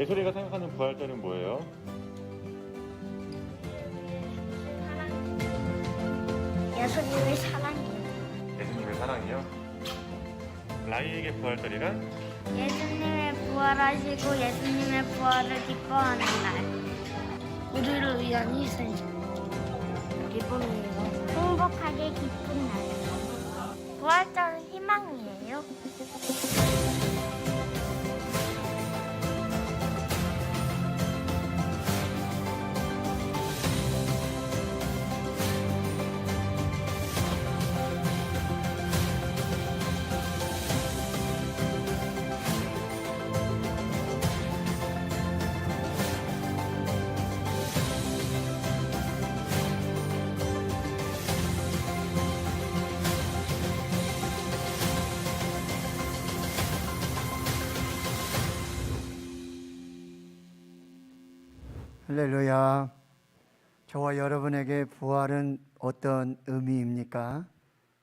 예솔이가 생각하는 부활절은 뭐예요? 예수님의 사랑이에요. 예수님의 사랑이요? 라이에게 부활절이란? 예수님의 부활하시고 예수님의 부활을 기뻐하는 날. 우리를 위한 희생. 기쁨이에요. 행복하게 기쁜 날. 부활절은 희망이에요. 할렐루야. 저와 여러분에게 부활은 어떤 의미입니까?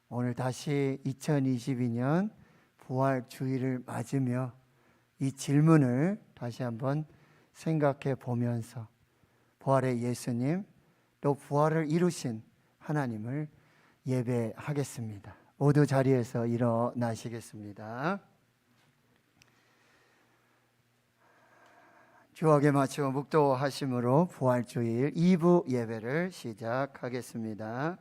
오늘 다시 2022년 부활 주일을 맞으며 이 질문을 다시 한번 생각해 보면서 부활의 예수님 또 부활을 이루신 하나님을 예배하겠습니다. 모두 자리에서 일어나시겠습니다. 주옥에 맞추어 묵도하심으로 부활주일 2부 예배를 시작하겠습니다.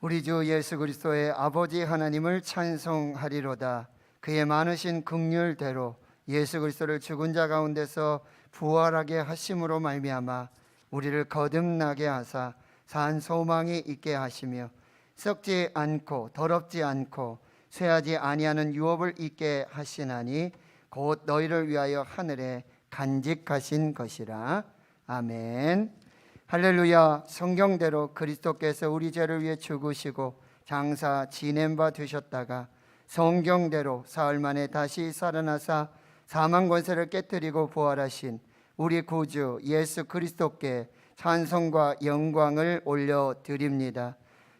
우리 주 예수 그리스도의 아버지 하나님을 찬송하리로다. 그의 많으신 긍휼대로 예수 그리스도를 죽은 자 가운데서 부활하게 하심으로 말미암아 우리를 거듭나게 하사 산 소망이 있게 하시며 썩지 않고 더럽지 않고 쇠하지 아니하는 유업을 있게 하시나니 곧 너희를 위하여 하늘에 간직하신 것이라. 아멘. 할렐루야. 성경대로 그리스도께서 우리 죄를 위해 죽으시고 장사 지낸 바 되셨다가 성경대로 사흘 만에 다시 살아나사 사망 권세를 깨뜨리고 부활하신 우리 구주 예수 그리스도께 찬송과 영광을 올려드립니다.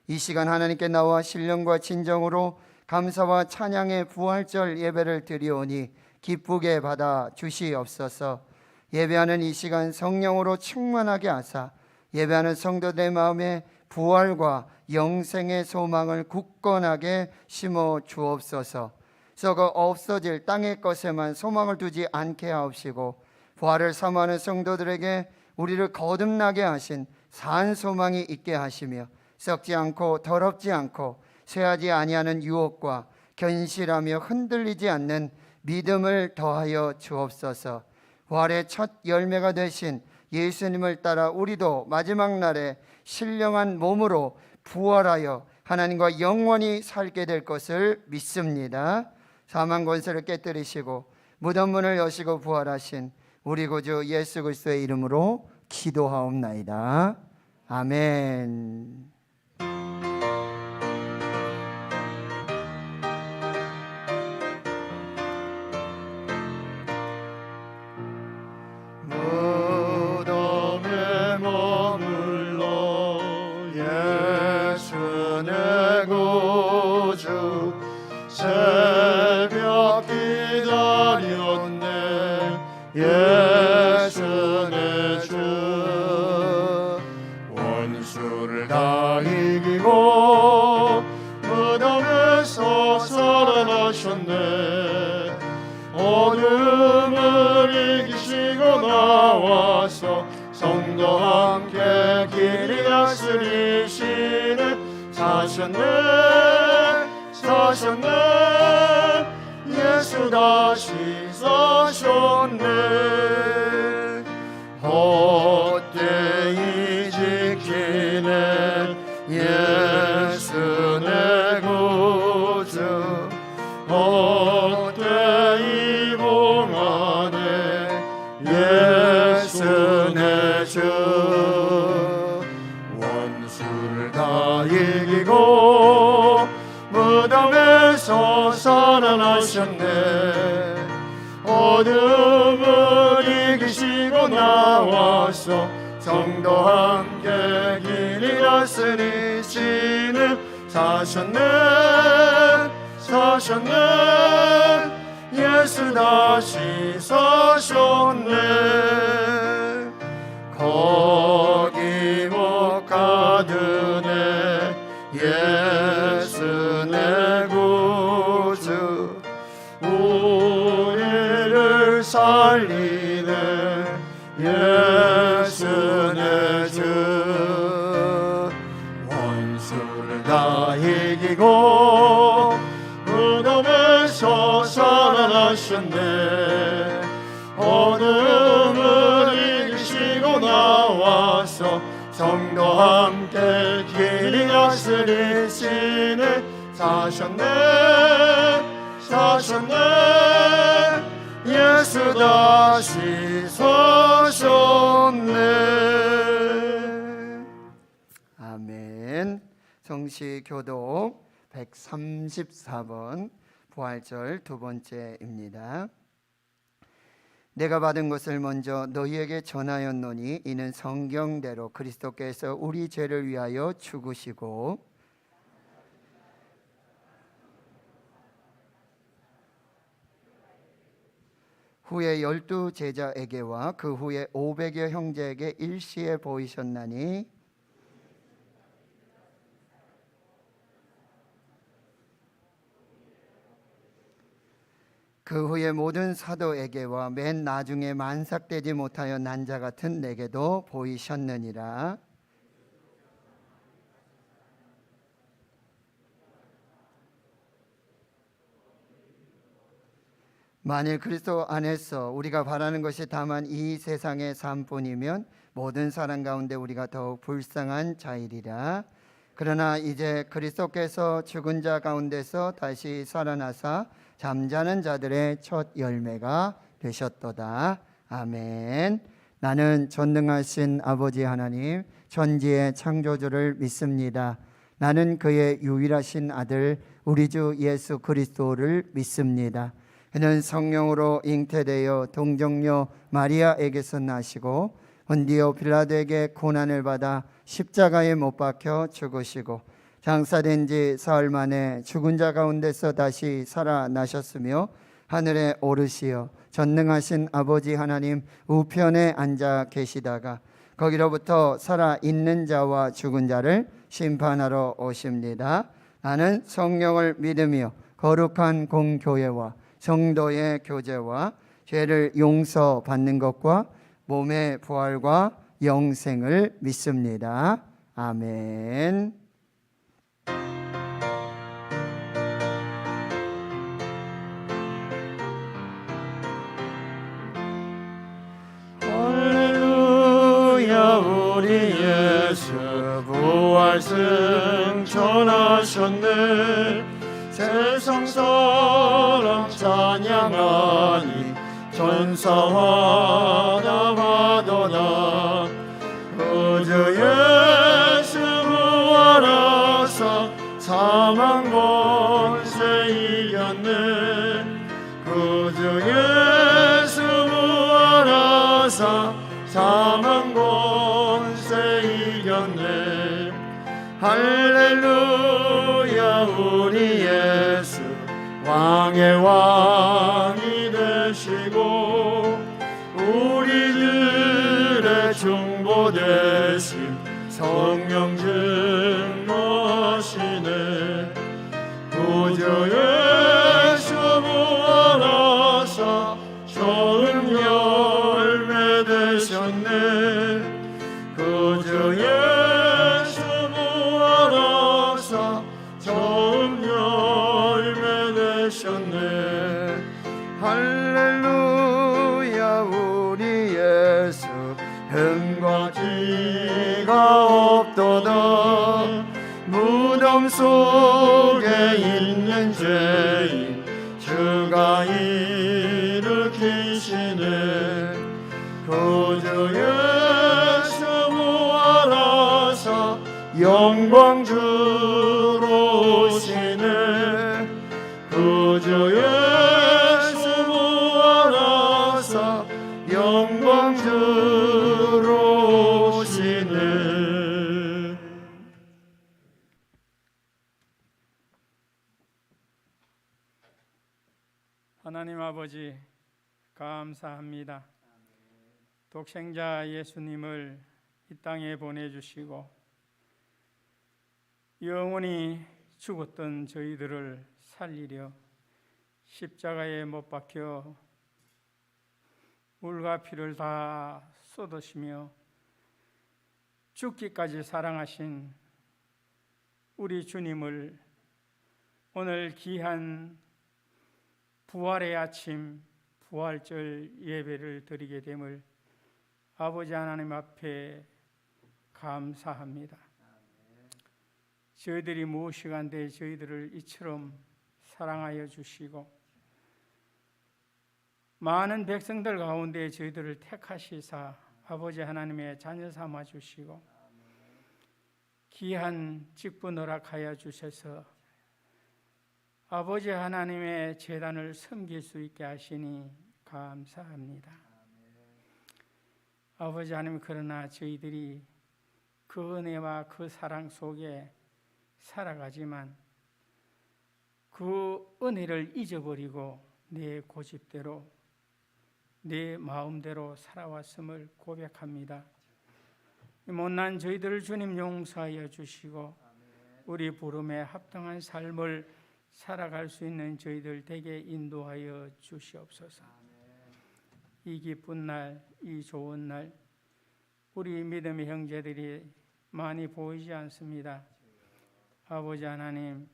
이 시간 하나님께 나와 신령과 진정으로 감사와 찬양의 부활절 예배를 드리오니 기쁘게 받아 주시옵소서. 예배하는 이 시간 성령으로 충만하게 하사 예배하는 성도들의 마음에 부활과 영생의 소망을 굳건하게 심어 주옵소서. 썩어 없어질 땅의 것에만 소망을 두지 않게 하옵시고 부활을 사모하는 성도들에게 우리를 거듭나게 하신 산 소망이 있게 하시며 썩지 않고 더럽지 않고 쇠하지 아니하는 유혹과 견실하며 흔들리지 않는 믿음을 더하여 주옵소서. 부활의 첫 열매가 되신 예수님을 따라 우리도 마지막 날에 신령한 몸으로 부활하여 하나님과 영원히 살게 될 것을 믿습니다. 사망 권세를 깨뜨리시고 무덤 문을 여시고 부활하신 우리 구주 예수 그리스도의 이름으로 기도하옵나이다. 아멘. 무덤에 머물러 예수 내 구주 새벽 기다렸네. 예수 내 주 원수를 다 이기고 무덤에서 살아나셨네. 어둠을 이기시고 나와서 성도 함께 길이 다스리시네. 사셨네 사셨네 예수 다시 사셨네. 헛되이 지키네 예수 내 구주 예수의 주 원수를 다 이기고 무덤에서 살아나셨네. 어둠을 이기시고 나와서 성도 함께 길이 다스리 시는 사셨네. 사셨네. 예수 다시 사셨네. 거기 못 가드네. 예수 내 구주 우리를 살리네. 예수 내 주 원수를 다 이기고 무덤에서 살아나셨네. 어둠을 이기시고 나와서 성도 함께 길이 다스리시네. 사셨네. 사셨네. 예수 다시 사셨네. 아멘. 성시교독 134번 부활절 두 번째입니다. 내가 받은 것을 먼저 너희에게 전하였노니 이는 성경대로 그리스도께서 우리 죄를 위하여 죽으시고 후에 12 제자에게와 그 후에 500여 형제에게 일시에 보이셨나니 그 후에 모든 사도에게와 맨 나중에 만삭되지 못하여 난 자 같은 내게도 보이셨느니라. 만일 그리스도 안에서 우리가 바라는 것이 다만 이 세상의 삶뿐이면 모든 사람 가운데 우리가 더욱 불쌍한 자이리라. 그러나 이제 그리스도께서 죽은 자 가운데서 다시 살아나사 잠자는 자들의 첫 열매가 되셨도다. 아멘. 나는 전능하신 아버지 하나님 천지의 창조주를 믿습니다. 나는 그의 유일하신 아들 우리 주 예수 그리스도를 믿습니다. 그는 성령으로 잉태되어 동정녀 마리아에게서 나시고 본디오 빌라도에게 고난을 받아 십자가에 못 박혀 죽으시고 장사된 지 사흘 만에 죽은 자 가운데서 다시 살아나셨으며 하늘에 오르시어 전능하신 아버지 하나님 우편에 앉아 계시다가 거기로부터 살아있는 자와 죽은 자를 심판하러 오십니다. 나는 성령을 믿으며 거룩한 공교회와 성도의 교제와 죄를 용서받는 것과 몸의 부활과 영생을 믿습니다. 아멘. 할렐루야. 우리 예수 부활 승천하셨네. 세상 사람 찬양하니 전사와 나가도다. 그저 예수 부활하사 사망 권세 이겼네. 그저 예수 부활하사 사망 권세 이겼네. 할렐루야. 우리 예수 왕의 왕이 되시고 우리들의 중보 되신 성령 증거하시네. 구주 예수 부활하사 좋은 열매 되셨네. 구주 예수 부활하사 좋은 열매 되셨네. 할렐루야. 우리 예수 흠과 티가 없도다. 무덤 속에 있는 죄인 주가 일으키시네. 구주 영광 주로시네 구주 예수 부활하사 영광 주로시네. 하나님 아버지 감사합니다. 독생자 예수님을 이 땅에 보내주시고 영원히 죽었던 저희들을 살리려 십자가에 못 박혀 물과 피를 다 쏟으시며 죽기까지 사랑하신 우리 주님을 오늘 귀한 부활의 아침 부활절 예배를 드리게 됨을 아버지 하나님 앞에 감사합니다. 저희들이 무엇이 간데 저희들을 이처럼 사랑하여 주시고 많은 백성들 가운데 저희들을 택하시사 아버지 하나님의 자녀 삼아 주시고 귀한 직분 허락하여 주셔서 아버지 하나님의 제단을 섬길 수 있게 하시니 감사합니다. 아버지 하나님, 그러나 저희들이 그 은혜와 그 사랑 속에 살아가지만 그 은혜를 잊어버리고 내 고집대로 내 마음대로 살아왔음을 고백합니다. 못난 저희들을 주님 용서하여 주시고 우리 부름에 합당한 삶을 살아갈 수 있는 저희들 되게 인도하여 주시옵소서. 이 기쁜 날, 이 좋은 날 우리 믿음의 형제들이 많이 보이지 않습니다. 아버지 하나님,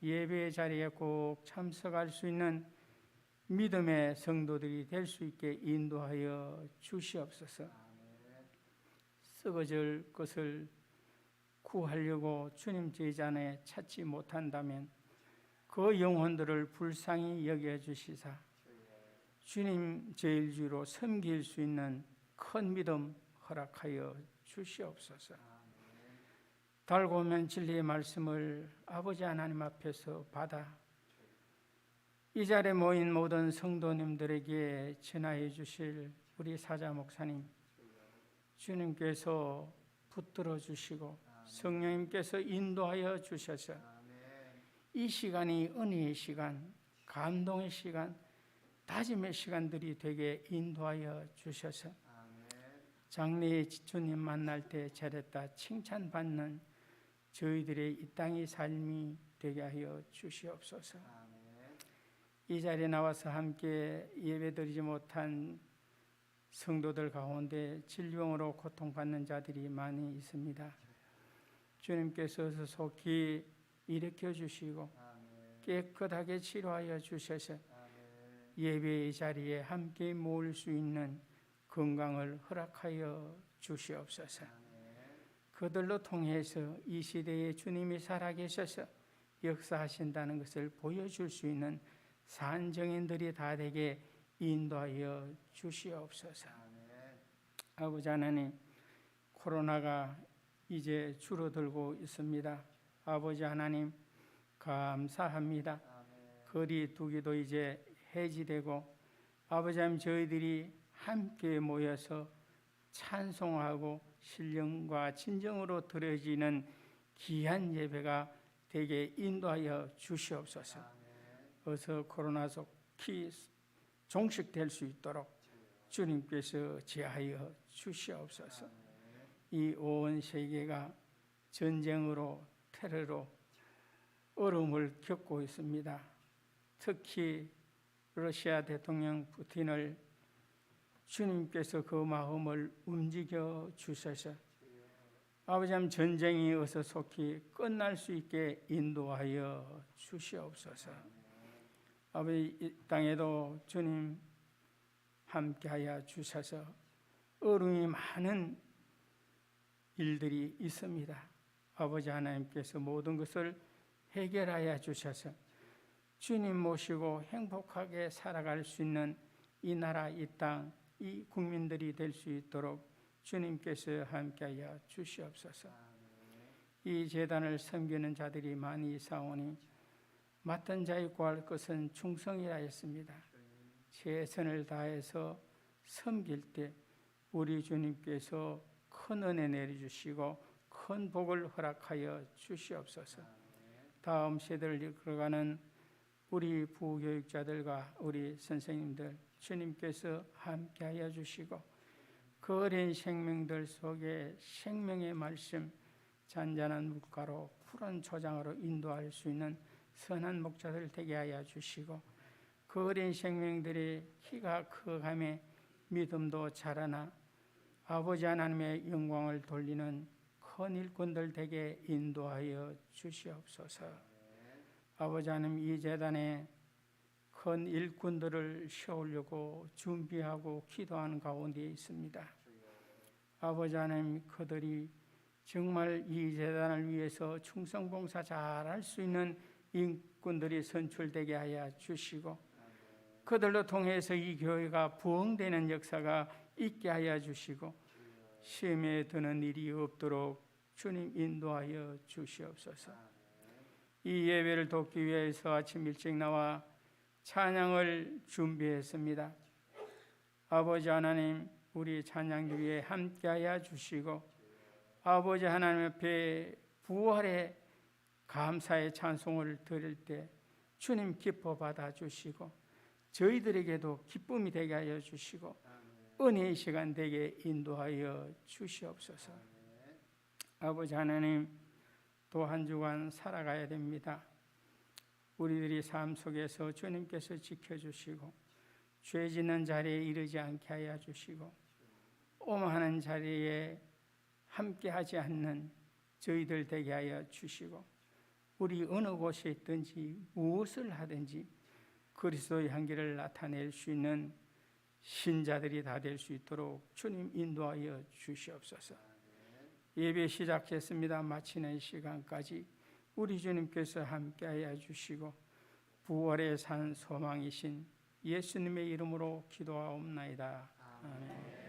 예배의 자리에 꼭 참석할 수 있는 믿음의 성도들이 될 수 있게 인도하여 주시옵소서. 썩어질 것을 구하려고 주님 제자에 찾지 못한다면 그 영혼들을 불쌍히 여겨주시사 주님 제일주로 섬길 수 있는 큰 믿음 허락하여 주시옵소서. 달고 오면 진리의 말씀을 아버지 하나님 앞에서 받아 이 자리에 모인 모든 성도님들에게 전하여 주실 우리 사자 목사님, 주님께서 붙들어 주시고 성령님께서 인도하여 주셔서 이 시간이 은혜의 시간, 감동의 시간, 다짐의 시간들이 되게 인도하여 주셔서 장래의 주님 만날 때 잘했다 칭찬받는 저희들의 이 땅의 삶이 되게 하여 주시옵소서. 이 자리에 나와서 함께 예배드리지 못한 성도들 가운데 질병으로 고통받는 자들이 많이 있습니다. 주님께서 속히 일으켜 주시고 깨끗하게 치료하여 주셔서 예배의 자리에 함께 모을 수 있는 건강을 허락하여 주시옵소서. 그들로 통해서 이 시대에 주님이 살아계셔서 역사하신다는 것을 보여줄 수 있는 산정인들이 다 되게 인도하여 주시옵소서. 아버지 하나님, 코로나가 이제 줄어들고 있습니다. 아버지 하나님 감사합니다. 거리 두기도 이제 해지되고 아버지 하나님, 저희들이 함께 모여서 찬송하고 신령과 진정으로 드려지는 귀한 예배가 되게 인도하여 주시옵소서. 어서 코로나 속히 종식될 수 있도록 주님께서 제하여 주시옵소서. 이 온 세계가 전쟁으로 테러로 어려움을 겪고 있습니다. 특히 러시아 대통령 푸틴을 주님께서 그 마음을 움직여 주셔서 아버지 하나님, 전쟁이 어서 속히 끝날 수 있게 인도하여 주시옵소서. 아버지, 이 땅에도 주님 함께하여 주셔서 어려움이 많은 일들이 있습니다. 아버지 하나님께서 모든 것을 해결하여 주셔서 주님 모시고 행복하게 살아갈 수 있는 이 나라, 이 땅, 이 국민들이 될 수 있도록 주님께서 함께하여 주시옵소서. 이 제단을 섬기는 자들이 많이 있사오니 맡은 자의 구할 것은 충성이라 했습니다. 최선을 다해서 섬길 때 우리 주님께서 큰 은혜 내려주시고 큰 복을 허락하여 주시옵소서. 다음 세대를 이끌어가는 우리 부교육자들과 우리 선생님들 주님께서 함께하여 주시고 그 어린 생명들 속에 생명의 말씀 잔잔한 물가로 푸른 초장으로 인도할 수 있는 선한 목자들 되게 하여 주시고 그 어린 생명들이 키가 커가며 믿음도 자라나 아버지 하나님의 영광을 돌리는 큰 일꾼들 되게 인도하여 주시옵소서. 아버지 하나님, 이 재단에 큰 일꾼들을 세우려고 준비하고 기도하는 가운데 있습니다. 아버지 하나님, 그들이 정말 이 재단을 위해서 충성봉사 잘할 수 있는 일꾼들이 선출되게 하여 주시고 그들로 통해서 이 교회가 부흥되는 역사가 있게 하여 주시고 시험에 드는 일이 없도록 주님 인도하여 주시옵소서. 이 예배를 돕기 위해서 아침 일찍 나와 찬양을 준비했습니다. 아버지 하나님, 우리 찬양 위에 함께하여 주시고 아버지 하나님 앞에 부활의 감사의 찬송을 드릴 때 주님 기뻐 받아 주시고 저희들에게도 기쁨이 되게 하여 주시고 은혜의 시간 되게 인도하여 주시옵소서. 아버지 하나님, 또 한 주간 살아가야 됩니다. 우리들이 삶 속에서 주님께서 지켜주시고 죄 짓는 자리에 이르지 않게 하여 주시고 오만하는 자리에 함께하지 않는 저희들 되게 하여 주시고 우리 어느 곳에 있든지 무엇을 하든지 그리스도의 향기를 나타낼 수 있는 신자들이 다 될 수 있도록 주님 인도하여 주시옵소서. 예배 시작했습니다. 마치는 시간까지 우리 주님께서 함께하여 주시고 부활의 산 소망이신 예수님의 이름으로 기도하옵나이다. 아멘.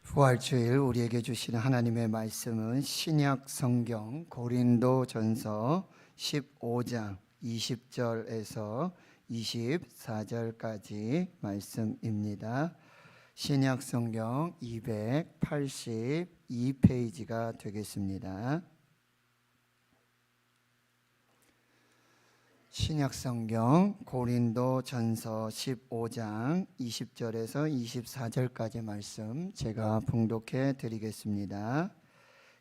부활주일 우리에게 주시는 하나님의 말씀은 신약 성경 고린도전서 15장 20절에서 24절까지 말씀입니다. 신약 성경 282페이지가 되겠습니다. 신약성경 고린도전서 15장 20절에서 24절까지 말씀 제가 봉독해 드리겠습니다.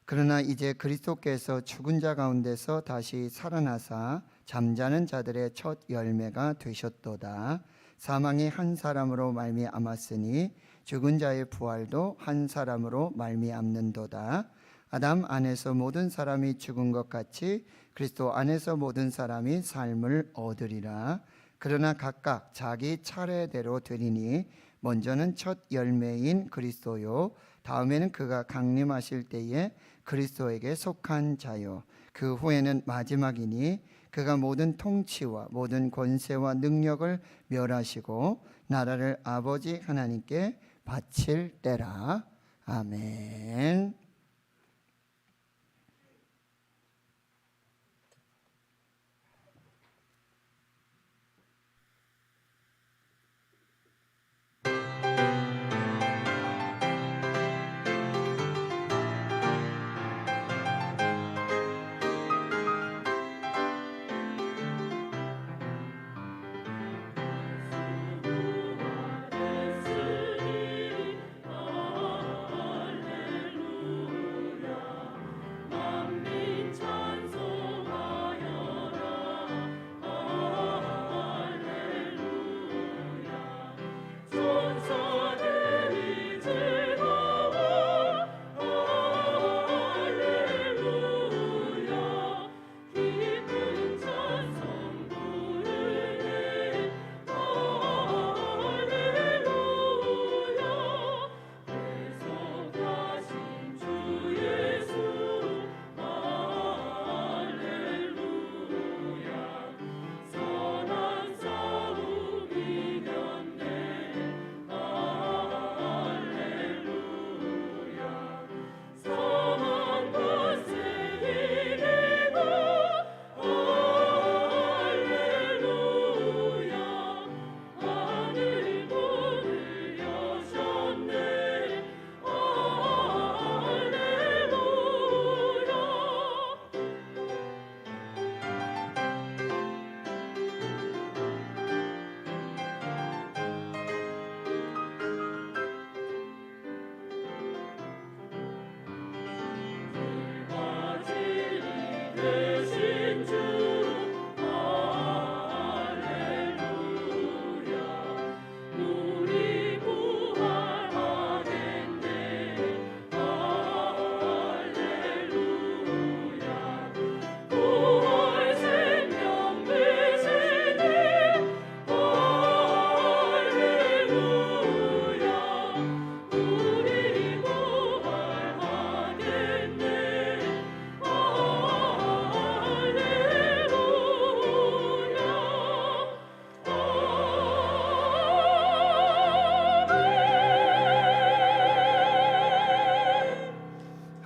그러나 이제 그리스도께서 죽은 자 가운데서 다시 살아나사 잠자는 자들의 첫 열매가 되셨도다. 사망이 한 사람으로 말미암았으니 죽은 자의 부활도 한 사람으로 말미암는도다. 아담 안에서 모든 사람이 죽은 것 같이 그리스도 안에서 모든 사람이 삶을 얻으리라. 그러나 각각 자기 차례대로 되리니 먼저는 첫 열매인 그리스도요, 다음에는 그가 강림하실 때에 그리스도에게 속한 자요, 그 후에는 마지막이니 그가 모든 통치와 모든 권세와 능력을 멸하시고 나라를 아버지 하나님께 바칠 때라. 아멘.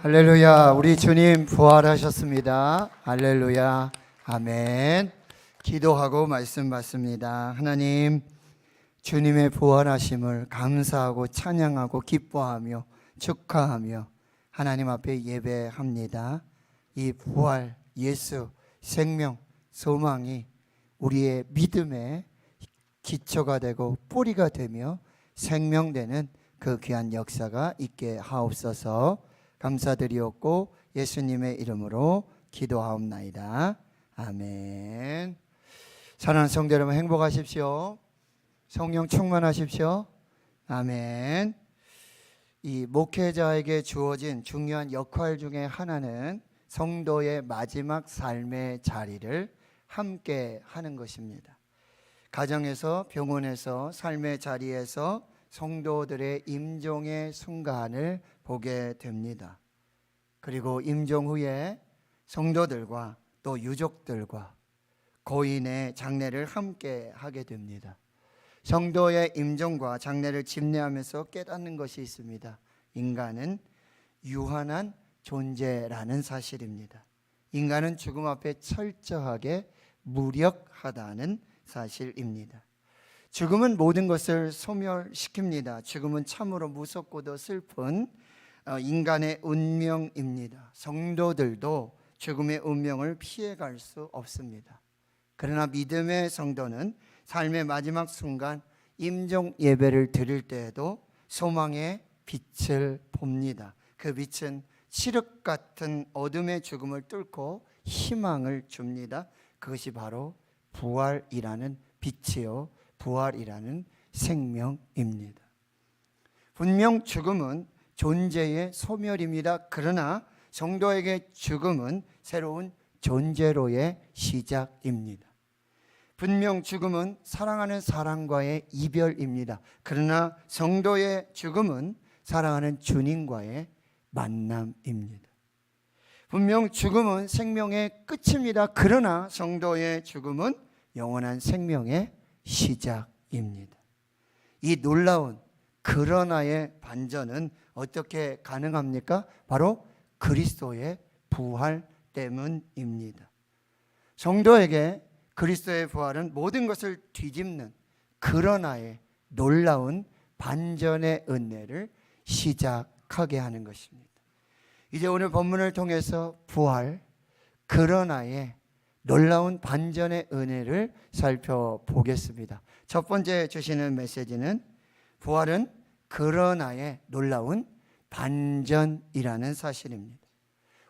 할렐루야. 우리 주님 부활하셨습니다. 할렐루야. 아멘. 기도하고 말씀 받습니다. 하나님, 주님의 부활하심을 감사하고 찬양하고 기뻐하며 축하하며 하나님 앞에 예배합니다. 이 부활, 예수, 생명, 소망이 우리의 믿음의 기초가 되고 뿌리가 되며 생명되는 그 귀한 역사가 있게 하옵소서. 감사드리옵고 예수님의 이름으로 기도하옵나이다. 아멘. 사랑하는 성도 여러분, 행복하십시오. 성령 충만하십시오. 아멘. 이 목회자에게 주어진 중요한 역할 중에 하나는 성도의 마지막 삶의 자리를 함께 하는 것입니다. 가정에서, 병원에서, 삶의 자리에서 성도들의 임종의 순간을 보게 됩니다. 그리고 임종 후에 성도들과 또 유족들과 고인의 장례를 함께 하게 됩니다. 성도의 임종과 장례를 집례하면서 깨닫는 것이 있습니다. 인간은 유한한 존재라는 사실입니다. 인간은 죽음 앞에 철저하게 무력하다는 사실입니다. 죽음은 모든 것을 소멸시킵니다. 죽음은 참으로 무섭고도 슬픈 인간의 운명입니다. 성도들도 죽음의 운명을 피해갈 수 없습니다. 그러나 믿음의 성도는 삶의 마지막 순간 임종 예배를 드릴 때에도 소망의 빛을 봅니다. 그 빛은 칠흑 같은 어둠의 죽음을 뚫고 희망을 줍니다. 그것이 바로 부활이라는 빛이요, 부활이라는 생명입니다. 분명 죽음은 존재의 소멸입니다. 그러나 성도에게 죽음은 새로운 존재로의 시작입니다. 분명 죽음은 사랑하는 사람과의 이별입니다. 그러나 성도의 죽음은 사랑하는 주님과의 만남입니다. 분명 죽음은 생명의 끝입니다. 그러나 성도의 죽음은 영원한 생명의 시작입니다. 이 놀라운 그러나의 반전은 어떻게 가능합니까? 바로 그리스도의 부활 때문입니다. 성도에게 그리스도의 부활은 모든 것을 뒤집는 그러나의 놀라운 반전의 은혜를 시작하게 하는 것입니다. 이제 오늘 본문을 통해서 부활, 그러나의 놀라운 반전의 은혜를 살펴보겠습니다. 첫 번째 주시는 메시지는 부활은 그러나의 놀라운 반전이라는 사실입니다.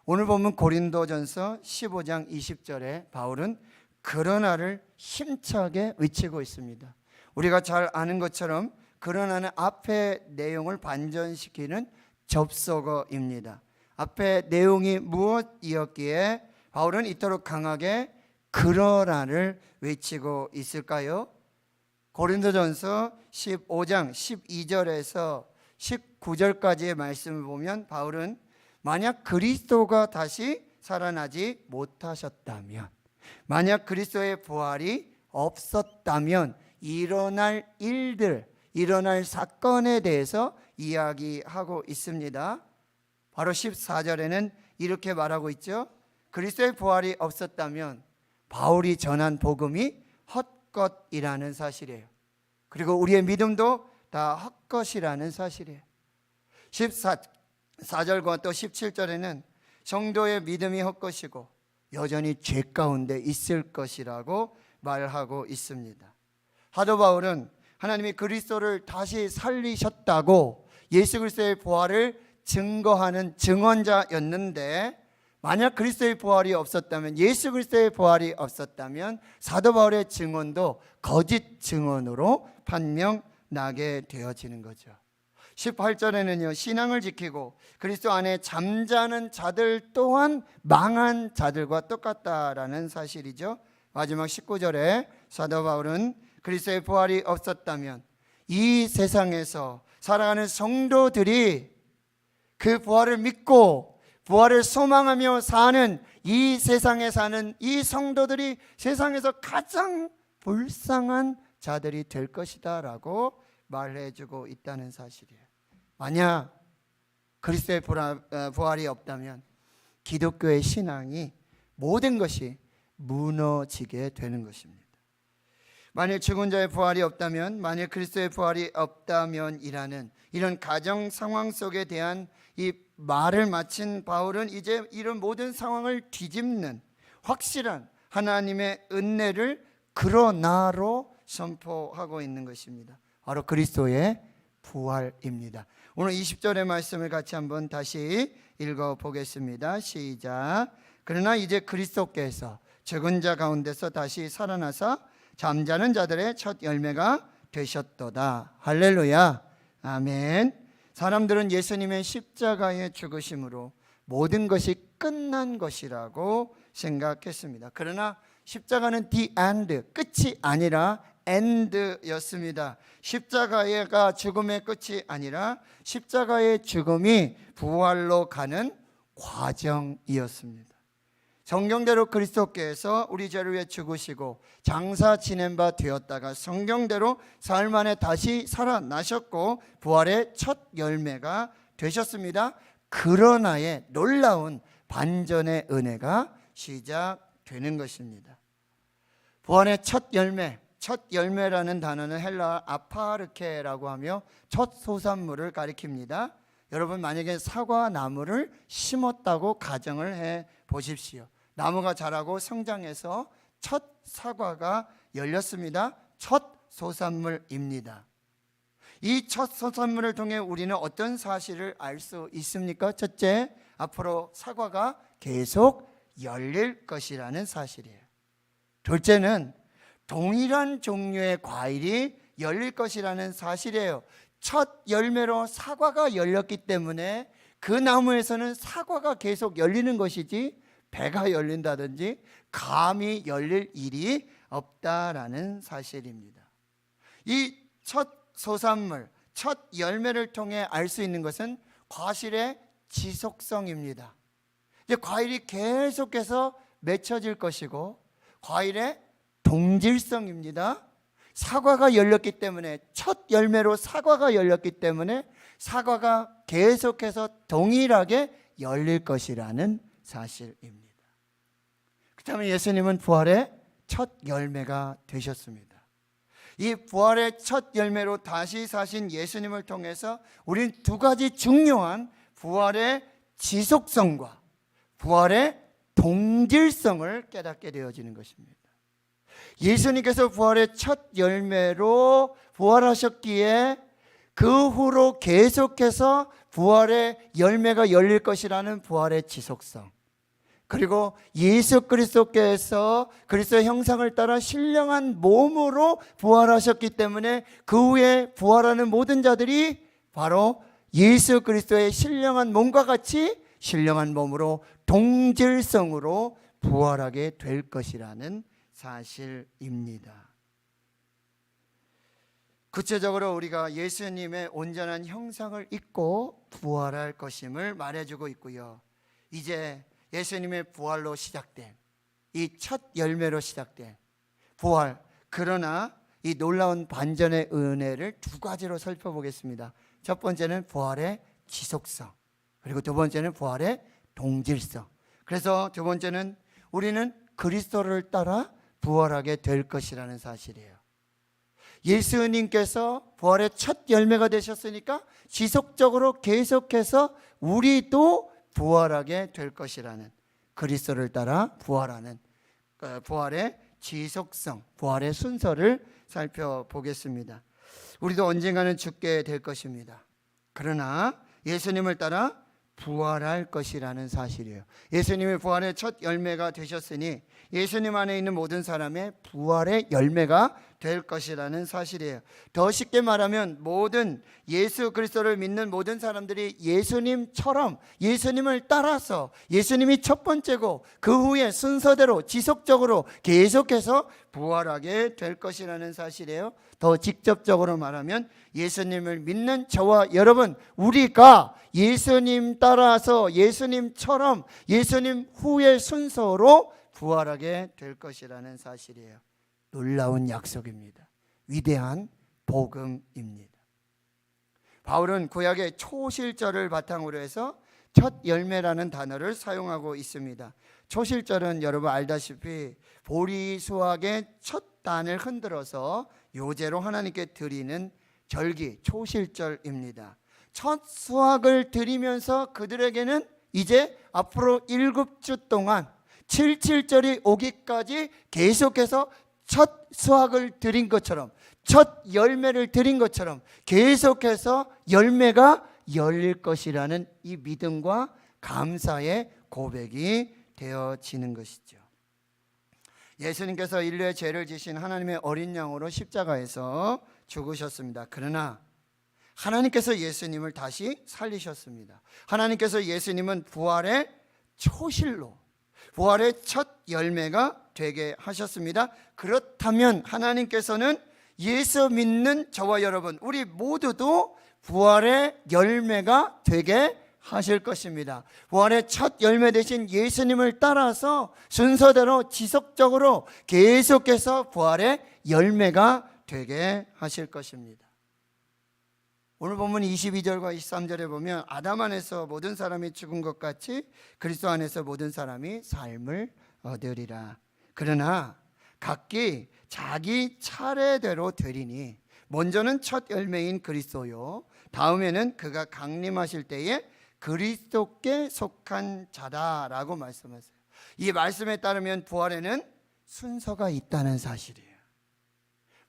오늘 보면 고린도전서 15장 20절에 바울은 그러나를 힘차게 외치고 있습니다. 우리가 잘 아는 것처럼 그러나는 앞의 내용을 반전시키는 접속어입니다. 앞의 내용이 무엇이었기에 바울은 이토록 강하게 그러나를 외치고 있을까요? 고린도전서 15장 12절에서 19절까지의 말씀을 보면 바울은 만약 그리스도가 다시 살아나지 못하셨다면, 만약 그리스도의 부활이 없었다면 일어날 일들, 일어날 사건에 대해서 이야기하고 있습니다. 바로 14절에는 이렇게 말하고 있죠. 그리스도의 부활이 없었다면 바울이 전한 복음이 헛것이라는 사실이에요. 그리고 우리의 믿음도 다 헛것이라는 사실이에요. 14절과 또 17절에는 성도의 믿음이 헛것이고 여전히 죄 가운데 있을 것이라고 말하고 있습니다. 사도 바울은 하나님이 그리스도를 다시 살리셨다고 예수 그리스도의 부활을 증거하는 증언자였는데, 만약 그리스도의 부활이 없었다면, 예수 그리스도의 부활이 없었다면 사도 바울의 증언도 거짓 증언으로 판명나게 되어지는 거죠. 18절에는요, 신앙을 지키고 그리스도 안에 잠자는 자들 또한 망한 자들과 똑같다라는 사실이죠. 마지막 19절에 사도 바울은 그리스도의 부활이 없었다면 이 세상에서 살아가는 성도들이 그 부활을 믿고 부활을 소망하며 사는 이 세상에 사는 이 성도들이 세상에서 가장 불쌍한 자들이 될 것이다 라고 말해주고 있다는 사실이에요. 만약 그리스도의 부활이 없다면 기독교의 신앙이 모든 것이 무너지게 되는 것입니다. 만일 죽은 자의 부활이 없다면, 만일 그리스도의 부활이 없다면이라는 이런 가정 상황 속에 대한 이 말을 마친 바울은 이제 이런 모든 상황을 뒤집는 확실한 하나님의 은혜를 그러나로 선포하고 있는 것입니다. 바로 그리스도의 부활입니다. 오늘 20절의 말씀을 같이 한번 다시 읽어보겠습니다. 시작. 그러나 이제 그리스도께서 죽은 자 가운데서 다시 살아나사 잠자는 자들의 첫 열매가 되셨도다. 할렐루야. 아멘. 사람들은 예수님의 십자가의 죽으심으로 모든 것이 끝난 것이라고 생각했습니다. 그러나 십자가는 the end, 끝이 아니라 end였습니다. 십자가가 죽음의 끝이 아니라 십자가의 죽음이 부활로 가는 과정이었습니다. 성경대로 그리스도께서 우리 죄를 위해 죽으시고 장사 지낸 바 되었다가 성경대로 사흘 만에 다시 살아나셨고 부활의 첫 열매가 되셨습니다. 그러나의 놀라운 반전의 은혜가 시작되는 것입니다. 부활의 첫 열매, 첫 열매라는 단어는 헬라 아파르케라고 하며 첫 소산물을 가리킵니다. 여러분, 만약에 사과 나무를 심었다고 가정을 해 보십시오. 나무가 자라고 성장해서 첫 사과가 열렸습니다. 첫 소산물입니다. 이 첫 소산물을 통해 우리는 어떤 사실을 알 수 있습니까? 첫째, 앞으로 사과가 계속 열릴 것이라는 사실이에요. 둘째는 동일한 종류의 과일이 열릴 것이라는 사실이에요. 첫 열매로 사과가 열렸기 때문에 그 나무에서는 사과가 계속 열리는 것이지 배가 열린다든지 감이 열릴 일이 없다라는 사실입니다. 이 첫 소산물, 첫 열매를 통해 알 수 있는 것은 과실의 지속성입니다. 이제 과일이 계속해서 맺혀질 것이고 과일의 동질성입니다. 사과가 열렸기 때문에, 첫 열매로 사과가 열렸기 때문에 사과가 계속해서 동일하게 열릴 것이라는 사실입니다. 그렇다면 예수님은 부활의 첫 열매가 되셨습니다. 이 부활의 첫 열매로 다시 사신 예수님을 통해서 우리는 두 가지 중요한 부활의 지속성과 부활의 동질성을 깨닫게 되어지는 것입니다. 예수님께서 부활의 첫 열매로 부활하셨기에 그 후로 계속해서 부활의 열매가 열릴 것이라는 부활의 지속성, 그리고 예수 그리스도께서 그리스도의 형상을 따라 신령한 몸으로 부활하셨기 때문에 그 후에 부활하는 모든 자들이 바로 예수 그리스도의 신령한 몸과 같이 신령한 몸으로 동질성으로 부활하게 될 것이라는 사실입니다. 구체적으로 우리가 예수님의 온전한 형상을 입고 부활할 것임을 말해주고 있고요. 이제 예수님의 부활로 시작된, 이 첫 열매로 시작된 부활, 그러나 이 놀라운 반전의 은혜를 두 가지로 살펴보겠습니다. 첫 번째는 부활의 지속성, 그리고 두 번째는 부활의 동질성. 그래서 두 번째는 우리는 그리스도를 따라 부활하게 될 것이라는 사실이에요. 예수님께서 부활의 첫 열매가 되셨으니까 지속적으로 계속해서 우리도 부활하게 될 것이라는, 그리스도를 따라 부활하는 부활의 지속성, 부활의 순서를 살펴보겠습니다. 우리도 언젠가는 죽게 될 것입니다. 그러나 예수님을 따라 부활할 것이라는 사실이에요. 예수님의 부활의 첫 열매가 되셨으니 예수님 안에 있는 모든 사람의 부활의 열매가 될 것이라는 사실이에요. 더 쉽게 말하면 모든 예수 그리스도를 믿는 모든 사람들이 예수님처럼, 예수님을 따라서, 예수님이 첫 번째고 그 후에 순서대로 지속적으로 계속해서 부활하게 될 것이라는 사실이에요. 더 직접적으로 말하면 예수님을 믿는 저와 여러분, 우리가 예수님 따라서 예수님처럼 예수님 후의 순서로 부활하게 될 것이라는 사실이에요. 놀라운 약속입니다. 위대한 복음입니다. 바울은 구약의 초실절을 바탕으로 해서 첫 열매라는 단어를 사용하고 있습니다. 초실절은 여러분 알다시피 보리 수확의 첫 단을 흔들어서 요제로 하나님께 드리는 절기 초실절입니다. 첫 수확을 드리면서 그들에게는 이제 앞으로 7주 동안 77절이 오기까지 계속해서 첫 수확을 드린 것처럼, 첫 열매를 드린 것처럼 계속해서 열매가 열릴 것이라는 이 믿음과 감사의 고백이 되어지는 것이죠. 예수님께서 인류의 죄를 지신 하나님의 어린 양으로 십자가에서 죽으셨습니다. 그러나 하나님께서 예수님을 다시 살리셨습니다. 하나님께서 예수님은 부활의 초실로, 부활의 첫 열매가 되게 하셨습니다. 그렇다면 하나님께서는 예수 믿는 저와 여러분, 우리 모두도 부활의 열매가 되게 하실 것입니다. 부활의 첫 열매 되신 예수님을 따라서 순서대로 지속적으로 계속해서 부활의 열매가 되게 하실 것입니다. 오늘 본문 22절과 23절에 보면 아담 안에서 모든 사람이 죽은 것 같이 그리스도 안에서 모든 사람이 삶을 얻으리라. 그러나 각기 자기 차례대로 되리니 먼저는 첫 열매인 그리스도요, 다음에는 그가 강림하실 때에 그리스도께 속한 자다라고 말씀하세요. 이 말씀에 따르면 부활에는 순서가 있다는 사실이에요.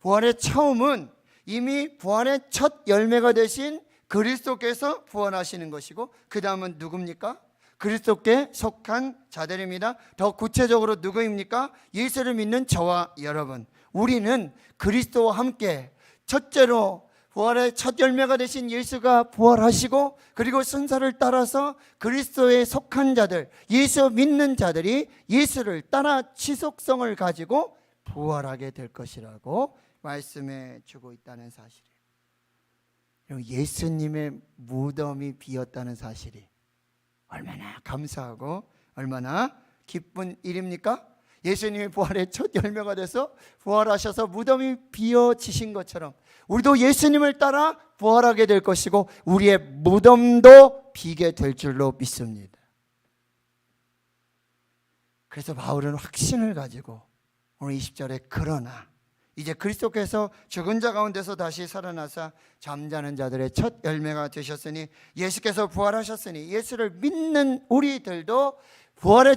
부활의 처음은 이미 부활의 첫 열매가 되신 그리스도께서 부활하시는 것이고, 그 다음은 누굽니까? 그리스도께 속한 자들입니다. 더 구체적으로 누구입니까? 예수를 믿는 저와 여러분, 우리는 그리스도와 함께 첫째로 부활의 첫 열매가 되신 예수가 부활하시고, 그리고 순서를 따라서 그리스도에 속한 자들, 예수 믿는 자들이 예수를 따라 지속성을 가지고 부활하게 될 것이라고 말씀해 주고 있다는 사실이에요. 예수님의 무덤이 비었다는 사실이 얼마나 감사하고 얼마나 기쁜 일입니까? 예수님이 부활의 첫 열매가 돼서 부활하셔서 무덤이 비어지신 것처럼 우리도 예수님을 따라 부활하게 될 것이고 우리의 무덤도 비게 될 줄로 믿습니다. 그래서 바울은 확신을 가지고 오늘 20절에 그러나 이제 그리스도께서 죽은 자 가운데서 다시 살아나사 잠자는 자들의 첫 열매가 되셨으니, 예수께서 부활하셨으니 예수를 믿는 우리들도 부활의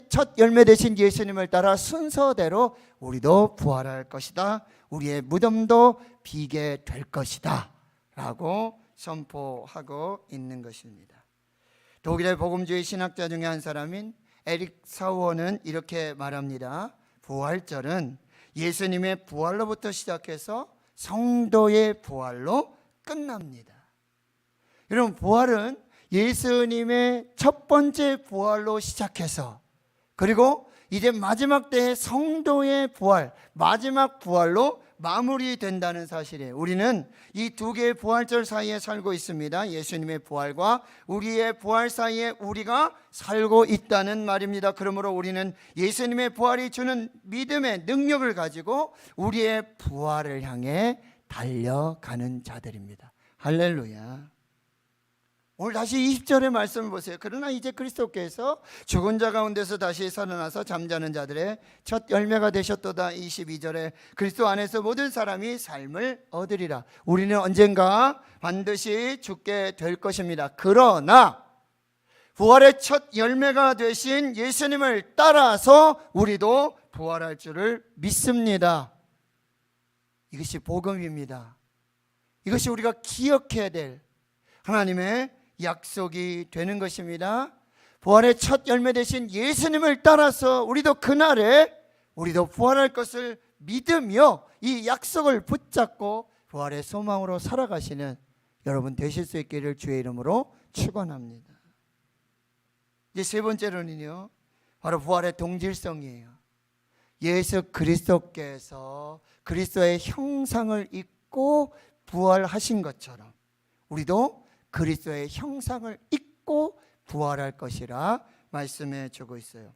첫 열매 되신 예수님을 따라 순서대로 우리도 부활할 것이다, 우리의 무덤도 비게 될 것이다 라고 선포하고 있는 것입니다. 독일의 복음주의 신학자 중에 한 사람인 에릭 사우어는 이렇게 말합니다. 부활절은 예수님의 부활로부터 시작해서 성도의 부활로 끝납니다. 여러분, 부활은 예수님의 첫 번째 부활로 시작해서 그리고 이제 마지막 때의 성도의 부활, 마지막 부활로 마무리된다는 사실이에요. 우리는 이 두 개의 부활절 사이에 살고 있습니다. 예수님의 부활과 우리의 부활 사이에 우리가 살고 있다는 말입니다. 그러므로 우리는 예수님의 부활이 주는 믿음의 능력을 가지고 우리의 부활을 향해 달려가는 자들입니다. 할렐루야. 오늘 다시 20절의 말씀을 보세요. 그러나 이제 그리스도께서 죽은 자 가운데서 다시 살아나서 잠자는 자들의 첫 열매가 되셨도다. 22절에 그리스도 안에서 모든 사람이 삶을 얻으리라. 우리는 언젠가 반드시 죽게 될 것입니다. 그러나 부활의 첫 열매가 되신 예수님을 따라서 우리도 부활할 줄을 믿습니다. 이것이 복음입니다. 이것이 우리가 기억해야 될 하나님의 약속이 되는 것입니다. 부활의 첫 열매 되신 예수님을 따라서 우리도 그날에 우리도 부활할 것을 믿으며 이 약속을 붙잡고 부활의 소망으로 살아가시는 여러분 되실 수 있기를 주의 이름으로 축원합니다. 이제 세 번째로는요, 바로 부활의 동질성이에요. 예수 그리스도께서 그리스도의 형상을 입고 부활하신 것처럼 우리도 그리스도의 형상을 입고 부활할 것이라 말씀해 주고 있어요.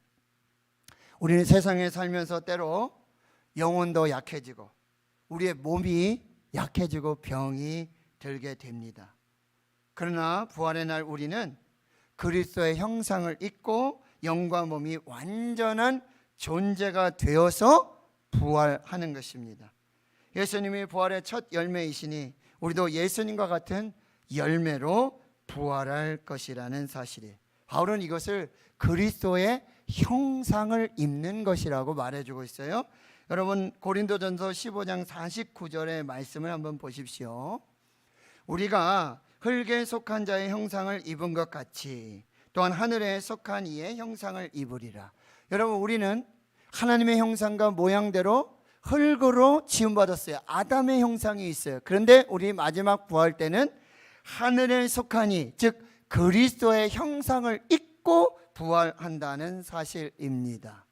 우리는 세상에 살면서 때로 영혼도 약해지고 우리의 몸이 약해지고 병이 들게 됩니다. 그러나 부활의 날 우리는 그리스도의 형상을 입고 영과 몸이 완전한 존재가 되어서 부활하는 것입니다. 예수님이 부활의 첫 열매이시니 우리도 예수님과 같은 열매로 부활할 것이라는 사실이에요. 바울은 이것을 그리스도의 형상을 입는 것이라고 말해주고 있어요. 여러분 고린도전서 15장 49절의 말씀을 한번 보십시오. 우리가 흙에 속한 자의 형상을 입은 것 같이 또한 하늘에 속한 이의 형상을 입으리라. 여러분 우리는 하나님의 형상과 모양대로 흙으로 지음받았어요. 아담의 형상이 있어요. 그런데 우리 마지막 부활 때는 하늘에 속한 이, 즉 그리스도의 형상을 입고 부활한다는 사실입니다.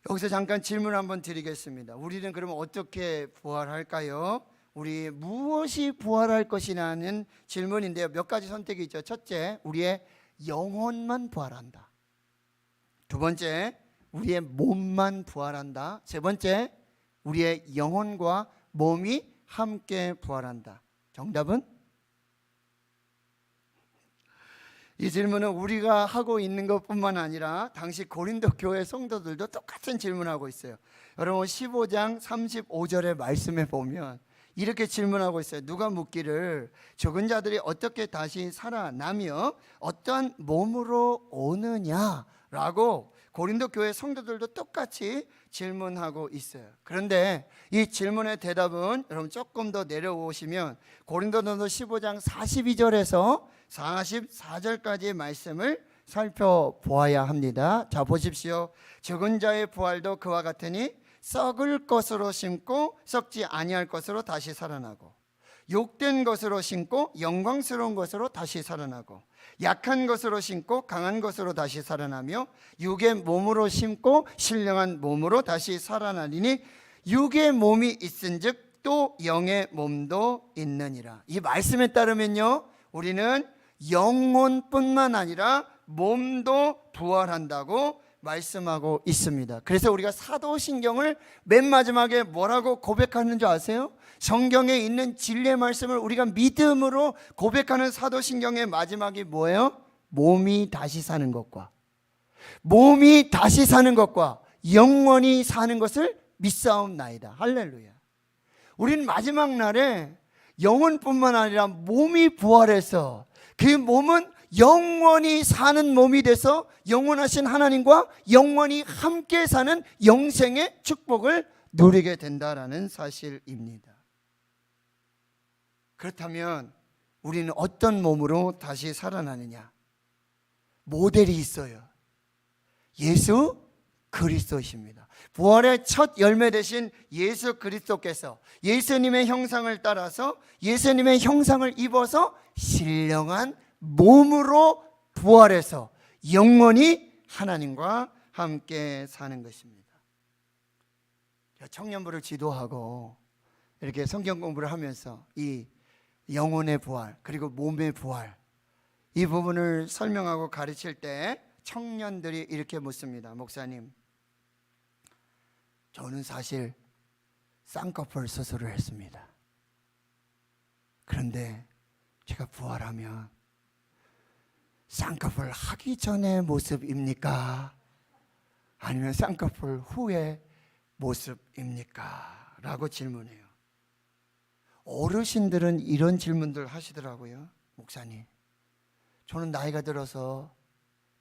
여기서 잠깐 질문 한번 드리겠습니다. 우리는 그러면 어떻게 부활할까요? 우리 무엇이 부활할 것이냐는 질문인데요. 몇 가지 선택이 있죠. 첫째, 우리의 영혼만 부활한다. 두 번째, 우리의 몸만 부활한다. 세 번째, 우리의 영혼과 몸이 함께 부활한다. 정답은? 이 질문은 우리가 하고 있는 것뿐만 아니라 당시 고린도 교회 성도들도 똑같은 질문하고 있어요. 여러분 15장 35절의 말씀에 보면 이렇게 질문하고 있어요. 누가 묻기를 죽은 자들이 어떻게 다시 살아나며 어떠한 몸으로 오느냐라고 고린도 교회 성도들도 똑같이 질문하고 있어요. 그런데 이 질문의 대답은 여러분 조금 더 내려오시면 고린도전서 15장 42절에서 44절까지의 말씀을 살펴보아야 합니다. 자 보십시오. 죽은 자의 부활도 그와 같으니 썩을 것으로 심고 썩지 아니할 것으로 다시 살아나고 욕된 것으로 심고 영광스러운 것으로 다시 살아나고 약한 것으로 심고 강한 것으로 다시 살아나며 육의 몸으로 심고 신령한 몸으로 다시 살아나리니 육의 몸이 있은즉 또 영의 몸도 있느니라. 이 말씀에 따르면요 우리는 영혼뿐만 아니라 몸도 부활한다고 말씀하고 있습니다. 그래서 우리가 사도신경을 맨 마지막에 뭐라고 고백하는 줄 아세요? 성경에 있는 진리의 말씀을 우리가 믿음으로 고백하는 사도신경의 마지막이 뭐예요? 몸이 다시 사는 것과 영원히 사는 것을 믿사옵나이다. 할렐루야. 우리는 마지막 날에 영혼뿐만 아니라 몸이 부활해서 그 몸은 영원히 사는 몸이 돼서 영원하신 하나님과 영원히 함께 사는 영생의 축복을 누리게 된다라는 사실입니다. 그렇다면 우리는 어떤 몸으로 다시 살아나느냐? 모델이 있어요. 예수 그리스도이십니다. 부활의 첫 열매 되신 예수 그리스도께서 예수님의 형상을 따라서 예수님의 형상을 입어서 신령한 몸으로 부활해서 영원히 하나님과 함께 사는 것입니다. 청년부를 지도하고 이렇게 성경 공부를 하면서 이 영혼의 부활 그리고 몸의 부활 이 부분을 설명하고 가르칠 때 청년들이 이렇게 묻습니다. 목사님, 저는 사실 쌍꺼풀 수술을 했습니다. 그런데 제가 부활하면 쌍꺼풀 하기 전의 모습입니까? 아니면 쌍꺼풀 후의 모습입니까? 라고 질문해요. 어르신들은 이런 질문들 하시더라고요. 목사님, 저는 나이가 들어서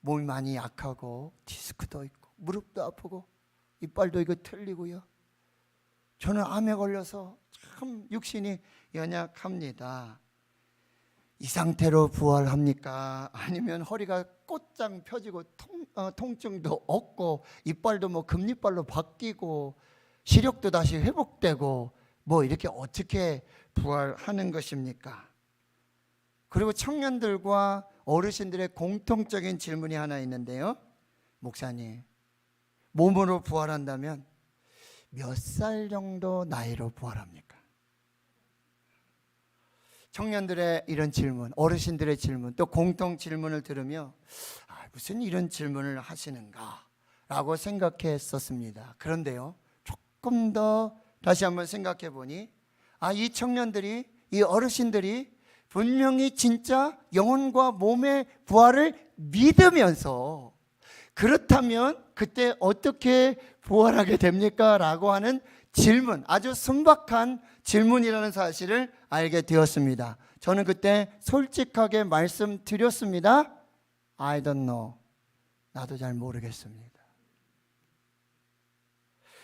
몸이 많이 약하고 디스크도 있고 무릎도 아프고 이빨도 이거 틀리고요. 저는 암에 걸려서 참 육신이 연약합니다. 이 상태로 부활합니까? 아니면 허리가 곧장 펴지고 통증도 없고 이빨도 뭐 금이빨로 바뀌고 시력도 다시 회복되고 뭐 이렇게 어떻게 부활하는 것입니까? 그리고 청년들과 어르신들의 공통적인 질문이 하나 있는데요. 목사님, 몸으로 부활한다면 몇 살 정도 나이로 부활합니까? 청년들의 이런 질문, 어르신들의 질문, 또 공통 질문을 들으며 무슨 이런 질문을 하시는가 라고 생각했었습니다. 그런데요, 조금 더 다시 한번 생각해 보니 이 청년들이 이 어르신들이 분명히 진짜 영혼과 몸의 부활을 믿으면서 그렇다면 그때 어떻게 부활하게 됩니까? 라고 하는 질문, 아주 순박한 질문이라는 사실을 알게 되었습니다. 저는 그때 솔직하게 말씀드렸습니다. I don't know. 나도 잘 모르겠습니다.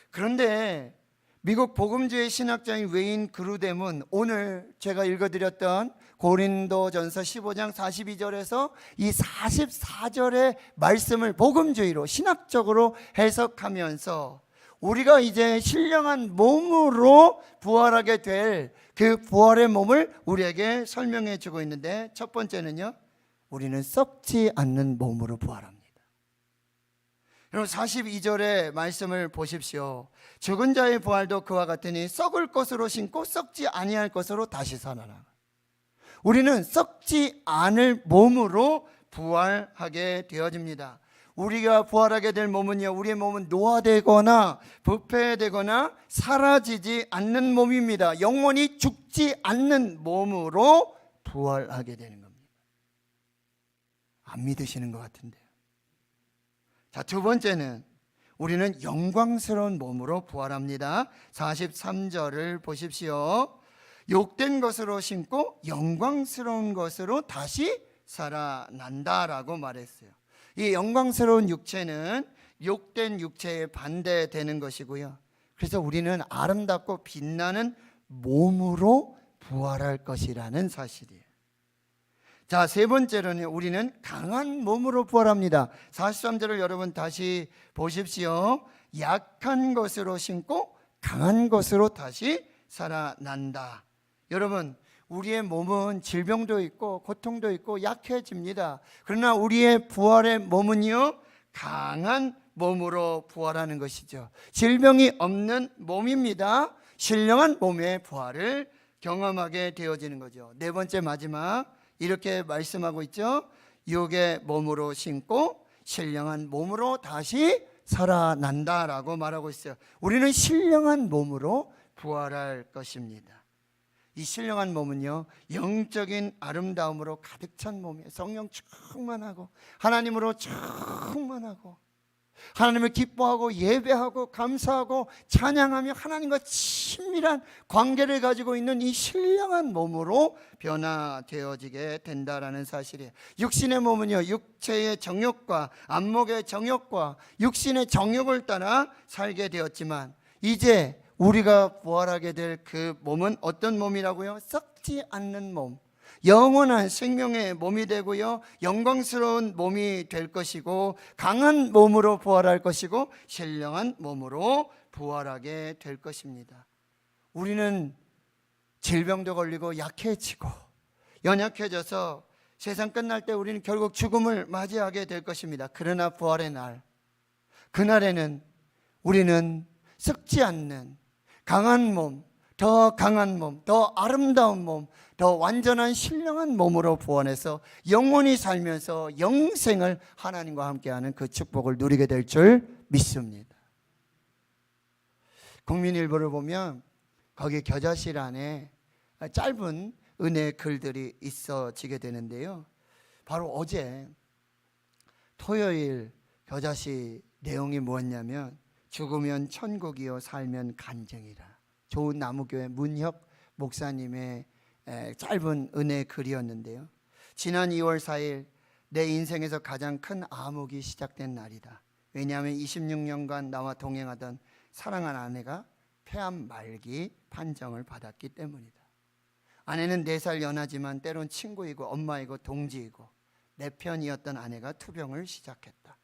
그런데 미국 복음주의 신학자인 웨인 그루뎀은 오늘 제가 읽어드렸던 고린도전서 15장 42절에서 이 44절의 말씀을 복음주의로 신학적으로 해석하면서 우리가 이제 신령한 몸으로 부활하게 될 그 부활의 몸을 우리에게 설명해 주고 있는데, 첫 번째는요, 우리는 썩지 않는 몸으로 부활합니다. 여러분 42절의 말씀을 보십시오. 죽은 자의 부활도 그와 같으니 썩을 것으로 신고 썩지 아니할 것으로 다시 살아나. 우리는 썩지 않을 몸으로 부활하게 되어집니다. 우리가 부활하게 될 몸은요, 우리의 몸은 노화되거나 부패되거나 사라지지 않는 몸입니다. 영원히 죽지 않는 몸으로 부활하게 되는 겁니다. 안 믿으시는 것 같은데요. 자, 두 번째는 우리는 영광스러운 몸으로 부활합니다. 43절을 보십시오. 욕된 것으로 신고 영광스러운 것으로 다시 살아난다라고 말했어요. 이 영광스러운 육체는 욕된 육체에 반대되는 것이고요. 그래서 우리는 아름답고 빛나는 몸으로 부활할 것이라는 사실이에요. 자, 세 번째로는 우리는 강한 몸으로 부활합니다. 43절을 여러분 다시 보십시오. 약한 것으로 신고 강한 것으로 다시 살아난다. 여러분, 우리의 몸은 질병도 있고 고통도 있고 약해집니다. 그러나 우리의 부활의 몸은요, 강한 몸으로 부활하는 것이죠. 질병이 없는 몸입니다. 신령한 몸의 부활을 경험하게 되어지는 거죠. 네 번째, 마지막, 이렇게 말씀하고 있죠. 육의 몸으로 신고 신령한 몸으로 다시 살아난다라고 말하고 있어요. 우리는 신령한 몸으로 부활할 것입니다. 이 신령한 몸은요, 영적인 아름다움으로 가득 찬 몸이에요. 성령 충만하고 하나님으로 충만하고 하나님을 기뻐하고 예배하고 감사하고 찬양하며 하나님과 친밀한 관계를 가지고 있는 이 신령한 몸으로 변화되어지게 된다라는 사실이에요. 육신의 몸은요, 육체의 정욕과 안목의 정욕과 육신의 정욕을 따라 살게 되었지만, 이제 우리가 부활하게 될 그 몸은 어떤 몸이라고요? 썩지 않는 몸, 영원한 생명의 몸이 되고요, 영광스러운 몸이 될 것이고, 강한 몸으로 부활할 것이고, 신령한 몸으로 부활하게 될 것입니다. 우리는 질병도 걸리고 약해지고 연약해져서 세상 끝날 때 우리는 결국 죽음을 맞이하게 될 것입니다. 그러나 부활의 날, 그날에는 우리는 썩지 않는 강한 몸, 더 강한 몸, 더 아름다운 몸, 더 완전한 신령한 몸으로 부활해서 영원히 살면서 영생을 하나님과 함께하는 그 축복을 누리게 될 줄 믿습니다. 국민일보를 보면 거기 겨자실 안에 짧은 은혜 글들이 있어지게 되는데요, 바로 어제 토요일 겨자시 내용이 뭐였냐면, 죽으면 천국이요 살면 간증이라. 좋은 나무교회 문혁 목사님의 짧은 은혜 글이었는데요, 지난 2월 4일 내 인생에서 가장 큰 암흑이 시작된 날이다. 왜냐하면 26년간 나와 동행하던 사랑하는 아내가 폐암 말기 판정을 받았기 때문이다. 아내는 4살 연하지만 때론 친구이고 엄마이고 동지이고 내 편이었던 아내가 투병을 시작했다.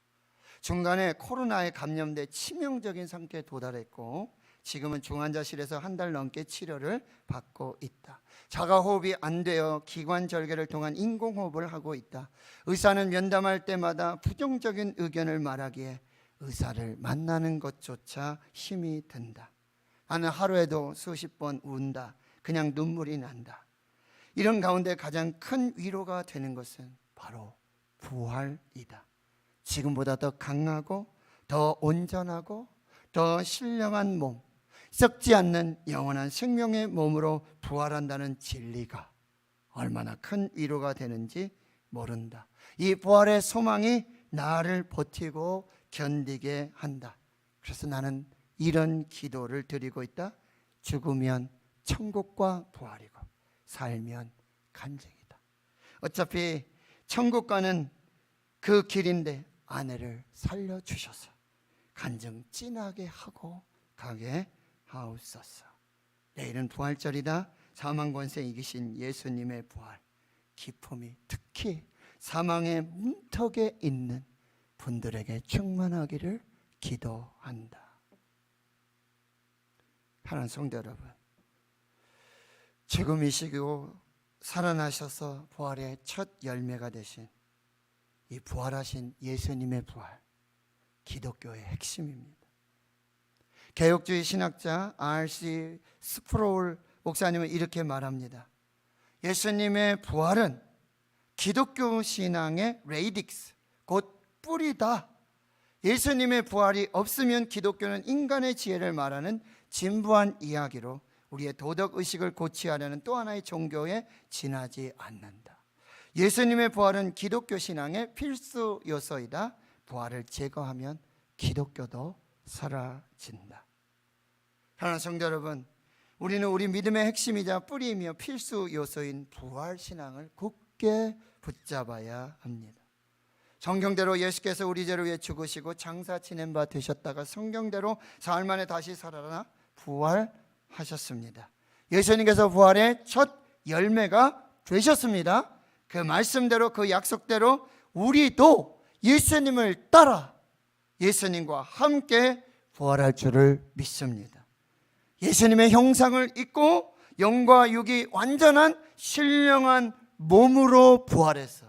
중간에 코로나에 감염돼 치명적인 상태에 도달했고, 지금은 중환자실에서 한 달 넘게 치료를 받고 있다. 자가호흡이 안 되어 기관절개를 통한 인공호흡을 하고 있다. 의사는 면담할 때마다 부정적인 의견을 말하기에 의사를 만나는 것조차 힘이 든다. 나는 하루에도 수십 번 운다. 그냥 눈물이 난다. 이런 가운데 가장 큰 위로가 되는 것은 바로 부활이다. 지금보다 더 강하고 더 온전하고 더 신령한 몸, 썩지 않는 영원한 생명의 몸으로 부활한다는 진리가 얼마나 큰 위로가 되는지 모른다. 이 부활의 소망이 나를 버티고 견디게 한다. 그래서 나는 이런 기도를 드리고 있다. 죽으면 천국과 부활이고 살면 간증이다. 어차피 천국 가는 그 길인데 아내를 살려주셔서 간증 진하게 하고 가게 하옵소서. 내일은 부활절이다. 사망 권세 이기신 예수님의 부활 기쁨이 특히 사망의 문턱에 있는 분들에게 충만하기를 기도한다. 하나님 성도 여러분, 지금 이 시기고 살아나셔서 부활의 첫 열매가 되신 이 부활하신 예수님의 부활, 기독교의 핵심입니다. 개혁주의 신학자 R.C. 스프로울 목사님은 이렇게 말합니다. 예수님의 부활은 기독교 신앙의 레이딕스, 곧 뿌리다. 예수님의 부활이 없으면 기독교는 인간의 지혜를 말하는 진부한 이야기로 우리의 도덕의식을 고취하려는 또 하나의 종교에 지나지 않는다. 예수님의 부활은 기독교 신앙의 필수 요소이다. 부활을 제거하면 기독교도 사라진다. 하나님 성도 여러분, 우리는 우리 믿음의 핵심이자 뿌리이며 필수 요소인 부활 신앙을 굳게 붙잡아야 합니다. 성경대로 예수께서 우리 죄를 위해 죽으시고 장사 지낸 바 되셨다가 성경대로 사흘 만에 다시 살아나 부활하셨습니다. 예수님께서 부활의 첫 열매가 되셨습니다. 그 말씀대로 그 약속대로 우리도 예수님을 따라 예수님과 함께 부활할 줄을 믿습니다. 예수님의 형상을 입고 영과 육이 완전한 신령한 몸으로 부활해서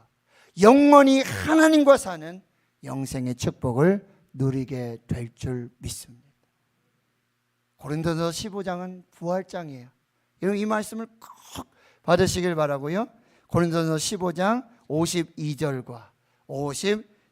영원히 하나님과 사는 영생의 축복을 누리게 될 줄 믿습니다. 고린도서 15장은 부활장이에요. 여러분 이 말씀을 꼭 받으시길 바라고요. 고린도서 15장 52절과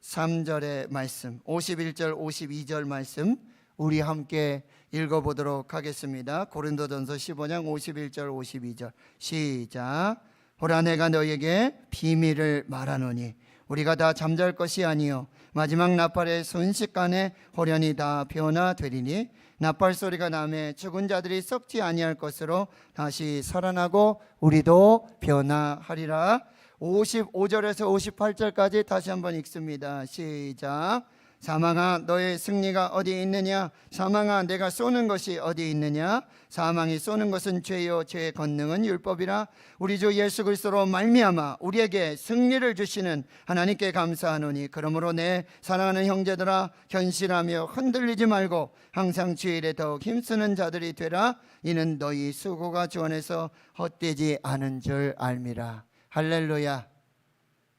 53절의 말씀, 51절 52절 말씀 우리 함께 읽어보도록 하겠습니다. 고린도전서 15장 51절 52절 시작. 보라 내가 너에게 비밀을 말하노니 우리가 다 잠잘 것이 아니요 마지막 나팔의 순식간에 호련히 다 변화되리니 나팔 소리가 나매 죽은 자들이 썩지 아니할 것으로 다시 살아나고 우리도 변화하리라. 55절에서 58절까지 다시 한번 읽습니다. 시작. 사망아 너의 승리가 어디 있느냐? 사망아 내가 쏘는 것이 어디 있느냐? 사망이 쏘는 것은 죄요 죄의 권능은 율법이라. 우리 주 예수 그리스도로 말미암아 우리에게 승리를 주시는 하나님께 감사하노니 그러므로 내 사랑하는 형제들아 견실하며 흔들리지 말고 항상 주일에 더욱 힘쓰는 자들이 되라. 이는 너희 수고가 주 안에서 헛되지 않은 줄 알미라. 할렐루야.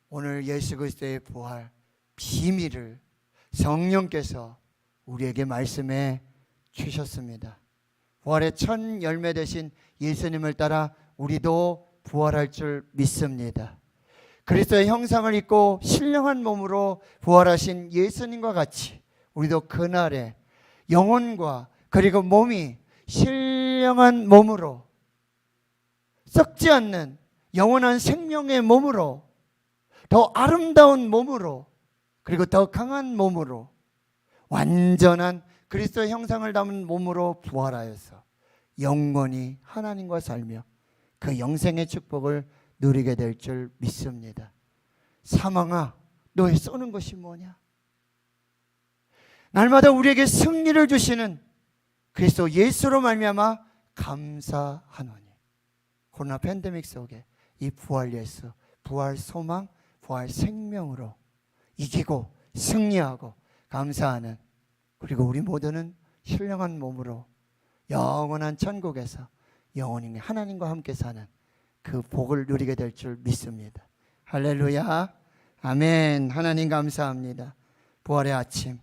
오늘 예수 그리스도의 부활 비밀을 성령께서 우리에게 말씀해 주셨습니다. 부활의 첫 열매 되신 예수님을 따라 우리도 부활할 줄 믿습니다. 그리스도의 형상을 입고 신령한 몸으로 부활하신 예수님과 같이 우리도 그날에 영혼과 그리고 몸이 신령한 몸으로 썩지 않는 영원한 생명의 몸으로 더 아름다운 몸으로 그리고 더 강한 몸으로 완전한 그리스도의 형상을 담은 몸으로 부활하여서 영원히 하나님과 살며 그 영생의 축복을 누리게 될 줄 믿습니다. 사망아 너의 쏘는 것이 뭐냐? 날마다 우리에게 승리를 주시는 그리스도 예수로 말미암아 감사하노니. 코로나 팬데믹 속에 이 부활 예수, 부활 소망, 부활 생명으로 이기고 승리하고 감사하는 그리고 우리 모두는 신령한 몸으로 영원한 천국에서 영원히 하나님과 함께 사는 그 복을 누리게 될 줄 믿습니다. 할렐루야. 아멘. 하나님 감사합니다. 부활의 아침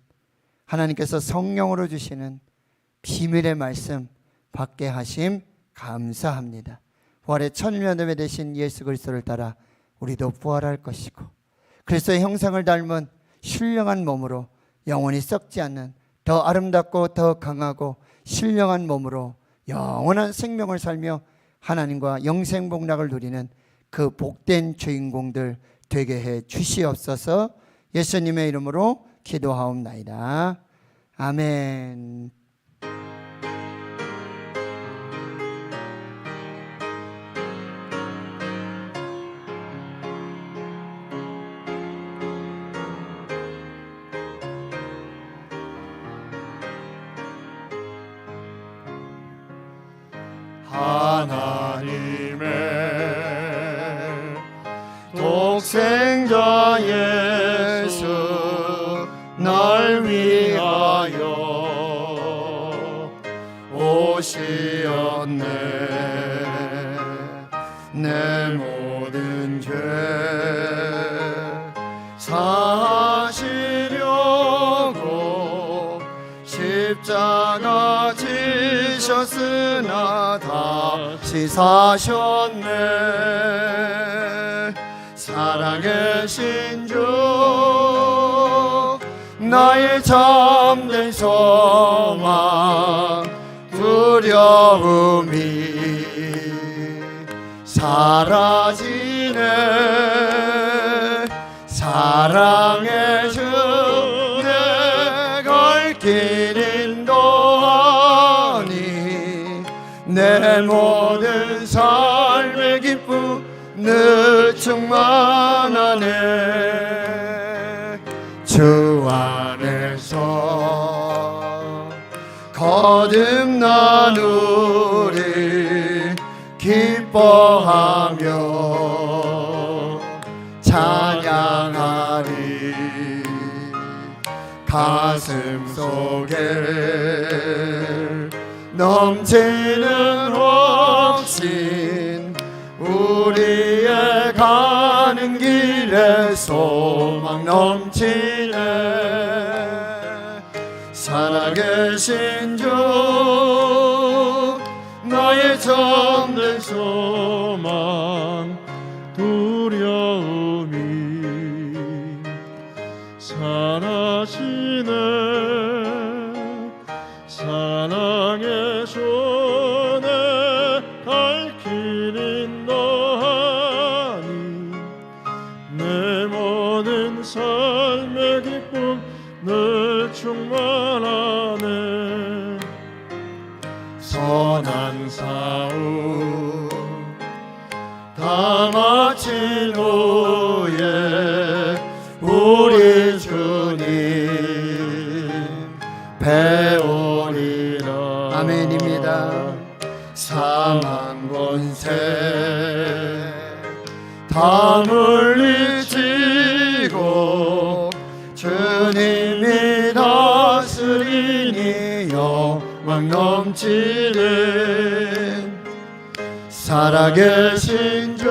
하나님께서 성령으로 주시는 비밀의 말씀 받게 하심 감사합니다. 부활의 첫 열매 되신 예수 그리스도를 따라 우리도 부활할 것이고 그리스도의 형상을 닮은 신령한 몸으로 영원히 썩지 않는 더 아름답고 더 강하고 신령한 몸으로 영원한 생명을 살며 하나님과 영생복락을 누리는 그 복된 주인공들 되게 해 주시옵소서. 예수님의 이름으로 기도하옵나이다. 아멘. 하나님의 독생자 예수 날 위하여 오시었네. 내 모든 죄 사하시려고 십자가 지셨으나 다시 사셨네. 살아계신 주 나의 참된 소망 두려움이 사라지네. 사랑의 주 내 갈 길 인도하니 내 모든 삶의 기쁨 늘 충만하네. 주 안에서 거듭난 우리 기뻐하며 찬양하리. 가슴 속에 넘치는 확신 우리의 가는 길에 소망 넘치네. 살아계신 주 나의 참된 소망 두려움이 사라지네. 사랑의 손에 갈 길 인도하니 내 모든 삶의 기쁨 늘 충만하네. 선한 싸움 다 마친 후에 우리 주님 배우리라. 아멘입니다. 사망 권세 다 물리치고 주님이 다스리니 영광 넘치는 살아계신 주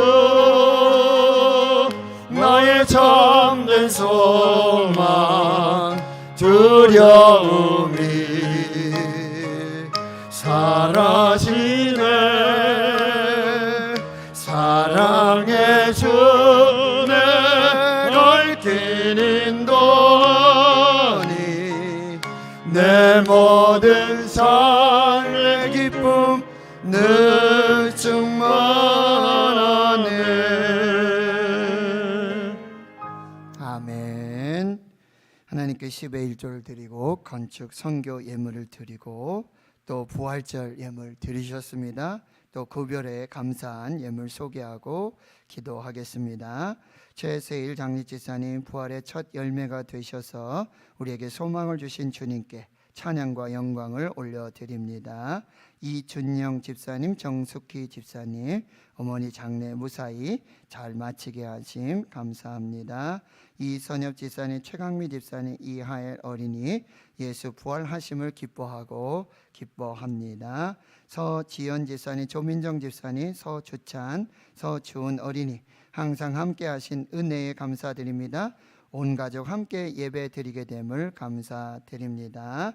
나의 참된 소망 두려움이 사라지네. 사랑의 주 내 갈 길 인도하니 내 모든 삶의 기쁨 늘 충만하네. 아멘. 하나님께 10의 1조를 드리고 건축 선교 예물을 드리고 또 부활절 예물 드리셨습니다. 또 구별에 감사한 예물 소개하고 기도하겠습니다. 최세일 장리집사님 부활의 첫 열매가 되셔서 우리에게 소망을 주신 주님께 찬양과 영광을 올려드립니다. 이준영 집사님, 정숙희 집사님, 어머니 장례 무사히 잘 마치게 하심 감사합니다. 이선엽 집사님, 최강미 집사님, 이하엘 어린이 예수 부활하심을 기뻐합니다. 서지연 집사님, 조민정 집사님, 서주찬, 서주은 어린이 항상 함께 하신 은혜에 감사드립니다. 온 가족 함께 예배 드리게 됨을 감사드립니다.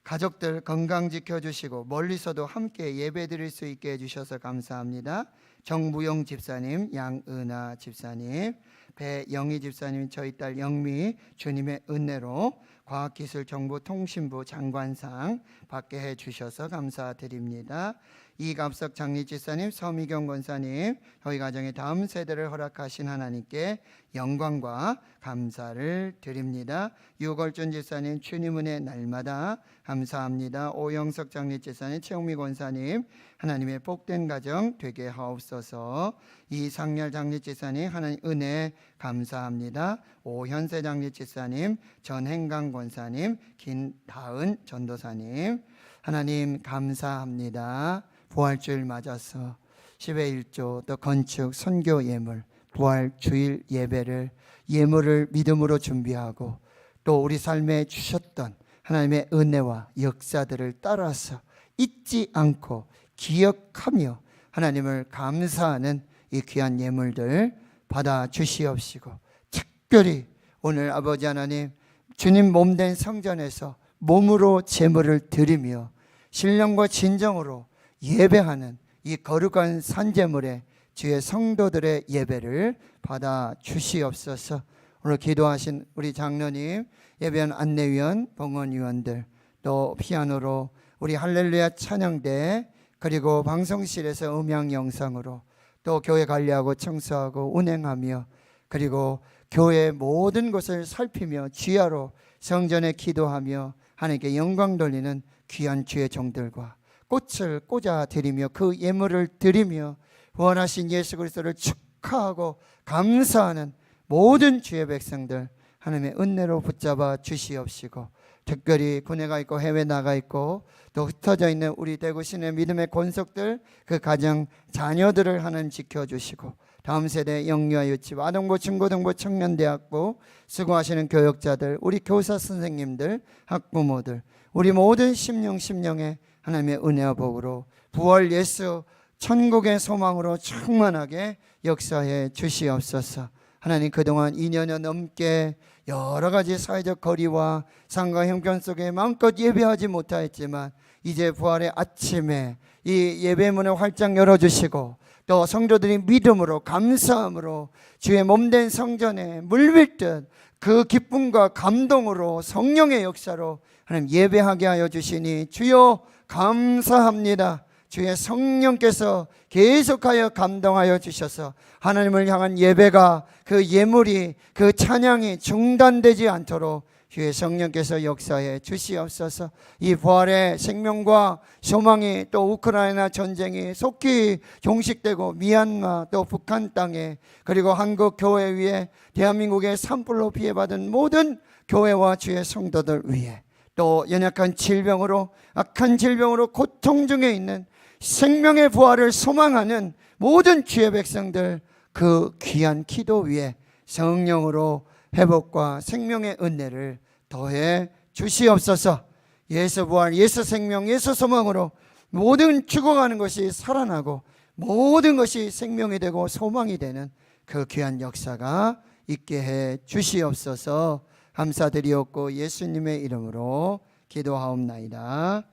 가족들 건강 지켜주시고 멀리서도 함께 예배 드릴 수 있게 해주셔서 감사합니다. 정무용 집사님, 양은아 집사님, 배영희 집사님, 저희 딸 영미 주님의 은혜로 과학기술정보통신부 장관상 받게 해주셔서 감사드립니다. 이갑석 장리집사님, 서미경 권사님, 저희 가정의 다음 세대를 허락하신 하나님께 영광과 감사를 드립니다. 유걸준 집사님, 주님 은혜 날마다 감사합니다. 오영석 장리집사님, 최홍미 권사님, 하나님의 복된 가정 되게 하옵소서. 이상렬 장리집사님, 하나님 은혜 감사합니다. 오현세 장리집사님, 전행강 권사님, 김다은 전도사님, 하나님 감사합니다. 부활주일 맞아서 10의 1조 또 건축 선교 예물 부활주일 예배를 예물을 믿음으로 준비하고 또 우리 삶에 주셨던 하나님의 은혜와 역사들을 따라서 잊지 않고 기억하며 하나님을 감사하는 이 귀한 예물들 받아 주시옵시고, 특별히 오늘 아버지 하나님 주님 몸된 성전에서 몸으로 제물을 드리며 신령과 진정으로 예배하는 이 거룩한 산제물에 주의 성도들의 예배를 받아 주시옵소서. 오늘 기도하신 우리 장로님, 예배원 안내위원, 봉헌위원들, 또 피아노로 우리 할렐루야 찬양대, 그리고 방송실에서 음향 영상으로 또 교회 관리하고 청소하고 운행하며, 그리고 교회 모든 것을 살피며 주야로 성전에 기도하며 하나님께 영광 돌리는 귀한 주의 종들과 꽃을 꽂아 드리며 그 예물을 드리며 구원하신 예수 그리스도를 축하하고 감사하는 모든 주의 백성들 하나님의 은혜로 붙잡아 주시옵시고, 특별히 군에 가 있고 해외 나가 있고 또 흩어져 있는 우리 대구 시내 믿음의 권속들, 그 가정 자녀들을 하나님 지켜주시고, 다음 세대 영유아 유치부, 아동부, 중고등부, 청년대학부 수고하시는 교역자들, 우리 교사 선생님들, 학부모들, 우리 모든 심령에 하나님의 은혜와 복으로 부활 예수 천국의 소망으로 충만하게 역사해 주시옵소서. 하나님, 그동안 2년여 넘게 여러 가지 사회적 거리와 상과 형편 속에 마음껏 예배하지 못하였지만 이제 부활의 아침에 이 예배문을 활짝 열어주시고 또 성도들이 믿음으로 감사함으로 주의 몸된 성전에 물밀듯 그 기쁨과 감동으로 성령의 역사로 하나님 예배하게 하여 주시니 주여 감사합니다. 주의 성령께서 계속하여 감동하여 주셔서 하나님을 향한 예배가, 그 예물이, 그 찬양이 중단되지 않도록 주의 성령께서 역사해 주시옵소서. 이 부활의 생명과 소망이 또 우크라이나 전쟁이 속히 종식되고 미얀마 또 북한 땅에, 그리고 한국 교회 위에 대한민국의 산불로 피해받은 모든 교회와 주의 성도들 위에, 또 연약한 질병으로, 악한 질병으로 고통 중에 있는 생명의 부활을 소망하는 모든 주의 백성들, 그 귀한 기도 위에 성령으로 회복과 생명의 은혜를 더해 주시옵소서. 예수 부활, 예수 생명, 예수 소망으로 모든 죽어가는 것이 살아나고 모든 것이 생명이 되고 소망이 되는 그 귀한 역사가 있게 해 주시옵소서. 감사드리옵고 예수님의 이름으로 기도하옵나이다.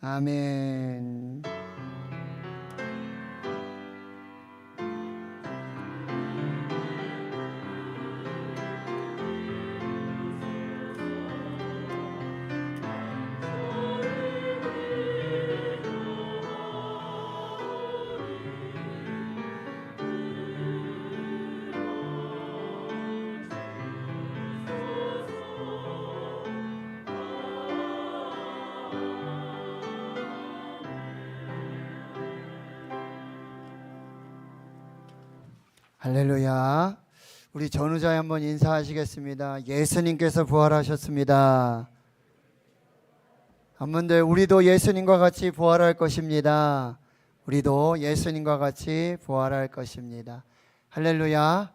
아멘. 할렐루야. 우리 전우자에 한번 인사하시겠습니다. 예수님께서 부활하셨습니다. 한 번 더, 우리도 예수님과 같이 부활할 것입니다. 우리도 예수님과 같이 부활할 것입니다. 할렐루야.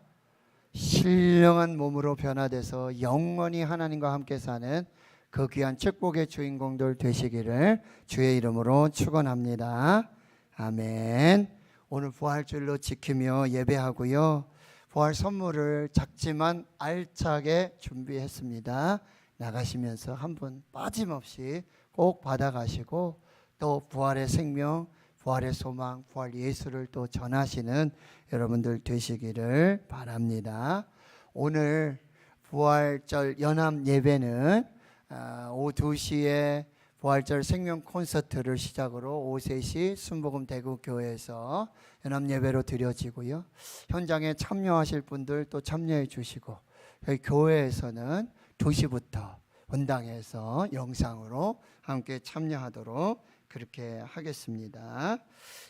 신령한 몸으로 변화돼서 영원히 하나님과 함께 사는 그 귀한 축복의 주인공들 되시기를 주의 이름으로 축원합니다. 아멘. 오늘 부활주일로 지키며 예배하고요, 부활 선물을 작지만 알차게 준비했습니다. 나가시면서 한 분 빠짐없이 꼭 받아가시고 또 부활의 생명, 부활의 소망, 부활 예수를 또 전하시는 여러분들 되시기를 바랍니다. 오늘 부활절 연합 예배는 오후 2시에 부활절 생명 콘서트를 시작으로 오후 3시 순복음 대구교회에서 연합예배로 드려지고요. 현장에 참여하실 분들 또 참여해 주시고, 저희 교회에서는 2시부터 원당에서 영상으로 함께 참여하도록 그렇게 하겠습니다.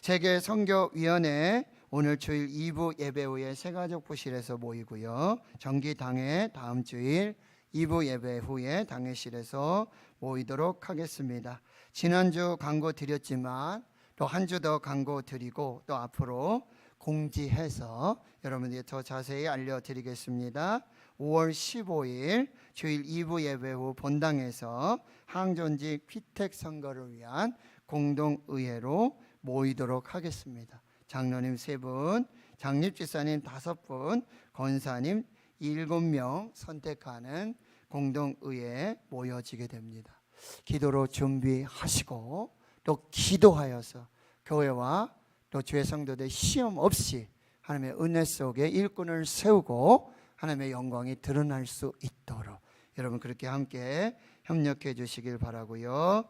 세계 선교위원회 오늘 주일 2부 예배 후에 새가족부실에서 모이고요. 정기당회 다음 주일 2부 예배 후에 당회실에서 모이도록 하겠습니다. 지난주 광고 드렸지만 또 한 주 더 광고 드리고 또 앞으로 공지해서 여러분들께 더 자세히 알려드리겠습니다. 5월 15일 주일 2부 예배 후 본당에서 항존직 피택 선거를 위한 공동의회로 모이도록 하겠습니다. 장로님 3분, 장립집사님 5분, 권사님 7명 선택하는 공동의회에 모여지게 됩니다. 기도로 준비하시고 또 기도하여서 교회와 또 주의 성도들 시험 없이 하나님의 은혜 속에 일꾼을 세우고 하나님의 영광이 드러날 수 있도록 여러분 그렇게 함께 협력해 주시길 바라고요.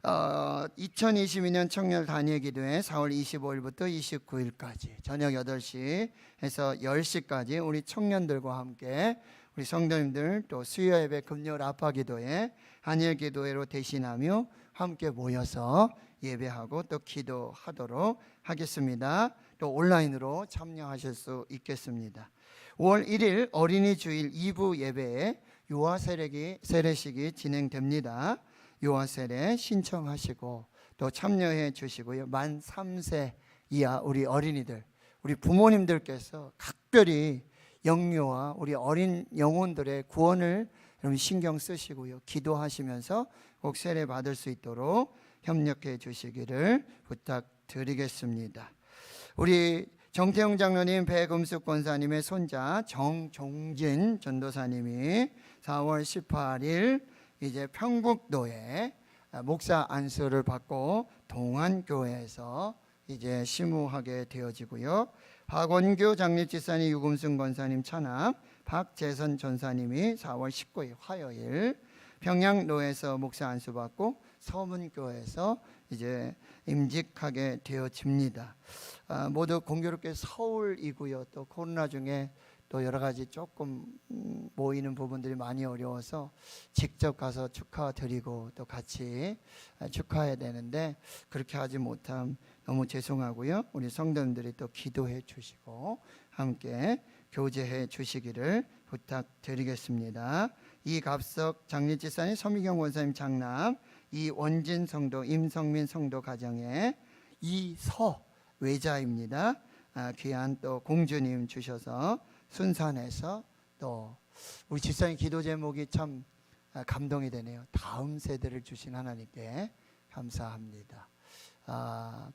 2022년 청년 단일 기도회 4월 25일부터 29일까지 저녁 8시에서 10시까지 우리 청년들과 함께 우리 성도님들 또 수요 예배 금요일 아파 기도회 한일 기도회로 대신하며 함께 모여서 예배하고 또 기도하도록 하겠습니다. 또 온라인으로 참여하실 수 있겠습니다. 5월 1일 어린이 주일 2부 예배에 유아 세례식이 진행됩니다. 유아 세례 신청하시고 또 참여해 주시고요. 만 3세 이하 우리 어린이들, 우리 부모님들께서 각별히 영유아 우리 어린 영혼들의 구원을 여러분 신경 쓰시고요. 기도하시면서 꼭 세례 받을 수 있도록 협력해 주시기를 부탁드리겠습니다. 우리 정태용 장로님, 배금숙 권사님의 손자 정종진 전도사님이 4월 18일 이제 평북도에 목사 안수를 받고 동안교회에서 이제 심우하게 되어지고요. 박원규 장립집사님, 유금순 권사님 차남, 박재선 전사님이 4월 19일 화요일 평양로에서 목사 안수 받고 서문교회에서 이제 임직하게 되어집니다. 모두 공교롭게 서울이고요. 또 코로나 중에 또 여러 가지 조금 모이는 부분들이 많이 어려워서 직접 가서 축하드리고 또 같이 축하해야 되는데 그렇게 하지 못함 너무 죄송하고요. 우리 성도님들이 또 기도해 주시고 함께 교제해 주시기를 부탁드리겠습니다. 이갑석 장립집사님, 서미경 원사님 장남, 이원진 성도, 임성민 성도 가정에 이서 외자입니다. 귀한 또 공주님 주셔서 순산해서 또 우리 집사님 기도 제목이 참 감동이 되네요. 다음 세대를 주신 하나님께 감사합니다.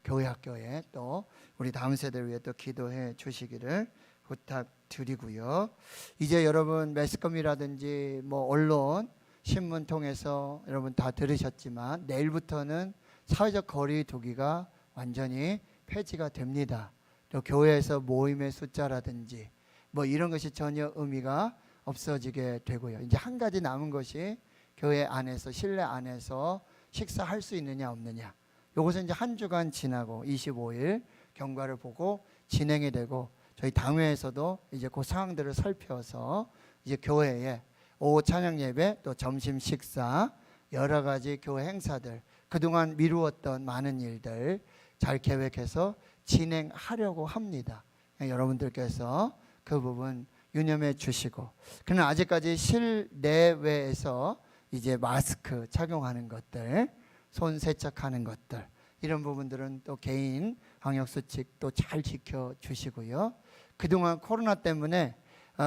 교회 학교에 또 우리 다음 세대를 위해 또 기도해 주시기를 부탁드리고요. 이제 여러분 매스컴이라든지 뭐 언론 신문 통해서 여러분 다 들으셨지만 내일부터는 사회적 거리 두기가 완전히 폐지가 됩니다. 또 교회에서 모임의 숫자라든지 뭐 이런 것이 전혀 의미가 없어지게 되고요. 이제 한 가지 남은 것이 교회 안에서 실내 안에서 식사할 수 있느냐 없느냐. 이것은 이제 한 주간 지나고 25일 경과를 보고 진행이 되고 저희 당회에서도 이제 그 상황들을 살펴서 이제 교회에 오후 찬양 예배 또 점심 식사 여러 가지 교회 행사들 그동안 미루었던 많은 일들 잘 계획해서 진행하려고 합니다. 여러분들께서 그 부분 유념해 주시고 그러나 아직까지 실내외에서 이제 마스크 착용하는 것들 손 세척하는 것들 이런 부분들은 또 개인 방역수칙 또 잘 지켜주시고요. 그동안 코로나 때문에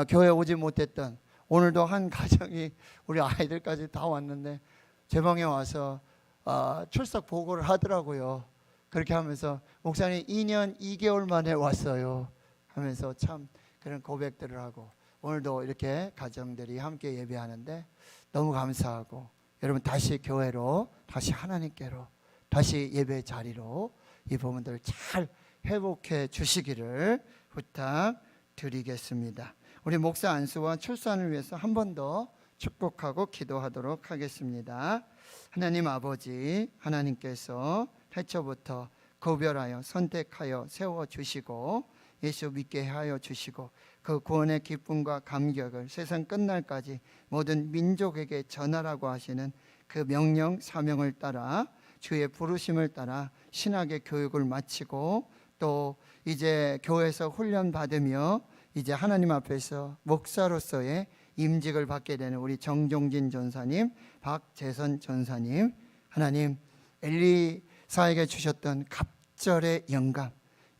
교회 오지 못했던 오늘도 한 가정이 우리 아이들까지 다 왔는데 제 방에 와서 출석 보고를 하더라고요. 그렇게 하면서 목사님 2년 2개월 만에 왔어요 하면서 참 그런 고백들을 하고 오늘도 이렇게 가정들이 함께 예배하는데 너무 감사하고 여러분 다시 교회로 다시 하나님께로 다시 예배 자리로 이 부분들을 잘 회복해 주시기를 부탁드리겠습니다. 우리 목사 안수와 출산을 위해서 한 번 더 축복하고 기도하도록 하겠습니다. 하나님 아버지, 하나님께서 태초부터 구별하여 선택하여 세워주시고 예수 믿게 하여 주시고 그 구원의 기쁨과 감격을 세상 끝날까지 모든 민족에게 전하라고 하시는 그 명령 사명을 따라 주의 부르심을 따라 신학의 교육을 마치고 또 이제 교회에서 훈련 받으며 이제 하나님 앞에서 목사로서의 임직을 받게 되는 우리 정종진 전사님, 박재선 전사님, 하나님 엘리사에게 주셨던 갑절의 영감,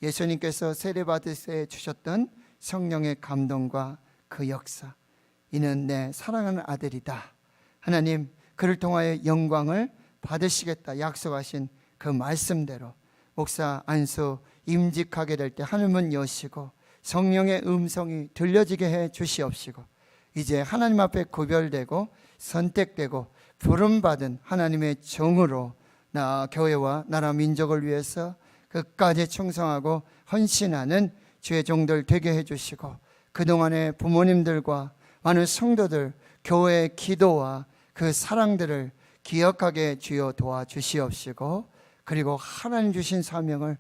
예수님께서 세례받을 때 주셨던 성령의 감동과 그 역사, 이는 내 사랑하는 아들이다. 하나님 그를 통하여 영광을 받으시겠다 약속하신 그 말씀대로 목사 안수 임직하게 될 때 하늘문 여시고 성령의 음성이 들려지게 해 주시옵시고 이제 하나님 앞에 구별되고 선택되고 부름받은 하나님의 종으로 나 교회와 나라 민족을 위해서 끝까지 충성하고 헌신하는 주의 종들 되게 해주시고 그동안의 부모님들과 많은 성도들 교회의 기도와 그 사랑들을 기억하게 주여 도와주시옵시고 그리고 하나님 주신 사명을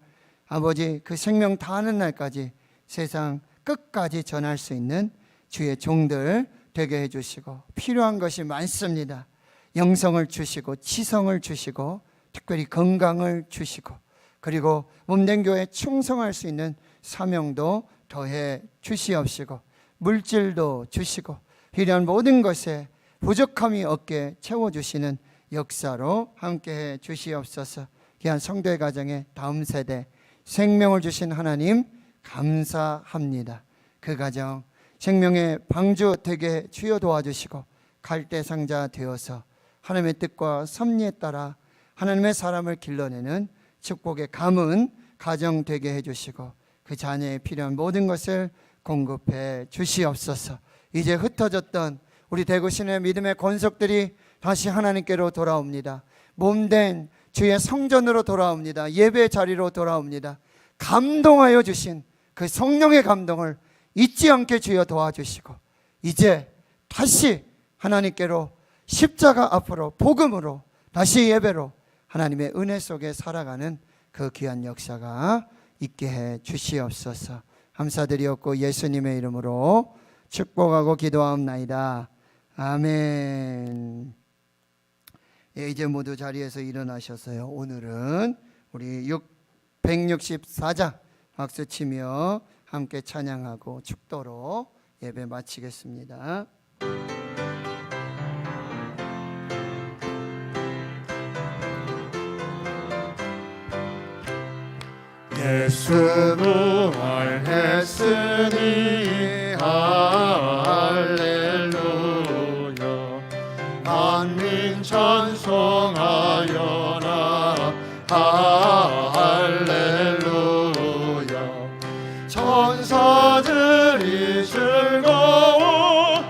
아버지 그 생명 다하는 날까지 세상 끝까지 전할 수 있는 주의 종들 되게 해주시고 필요한 것이 많습니다. 영성을 주시고 지성을 주시고 특별히 건강을 주시고 그리고 몸된 교회에 충성할 수 있는 사명도 더해 주시옵시고 물질도 주시고 필요한 모든 것에 부족함이 없게 채워주시는 역사로 함께해 주시옵소서. 귀한 성도의 가정에 다음 세대 생명을 주신 하나님 감사합니다. 그 가정 생명의 방주 되게 주여 도와주시고 갈대상자 되어서 하나님의 뜻과 섭리에 따라 하나님의 사람을 길러내는 축복의 가문 가정 되게 해주시고 그 자녀에 필요한 모든 것을 공급해 주시옵소서. 이제 흩어졌던 우리 대구시내 믿음의 권속들이 다시 하나님께로 돌아옵니다. 몸된 주의 성전으로 돌아옵니다. 예배 자리로 돌아옵니다. 감동하여 주신 그 성령의 감동을 잊지 않게 주여 도와주시고 이제 다시 하나님께로 십자가 앞으로 복음으로 다시 예배로 하나님의 은혜 속에 살아가는 그 귀한 역사가 있게 해 주시옵소서. 감사드리옵고 예수님의 이름으로 축복하고 기도하옵나이다. 아멘. 예, 이제 모두 자리에서 일어나셔서요. 오늘은 우리 164장 박수치며 함께 찬양하고 축도로 예배 마치겠습니다. 예수 부활했으니 할렐루야 만민 찬송하여라 할렐루야 천사들이 즐거워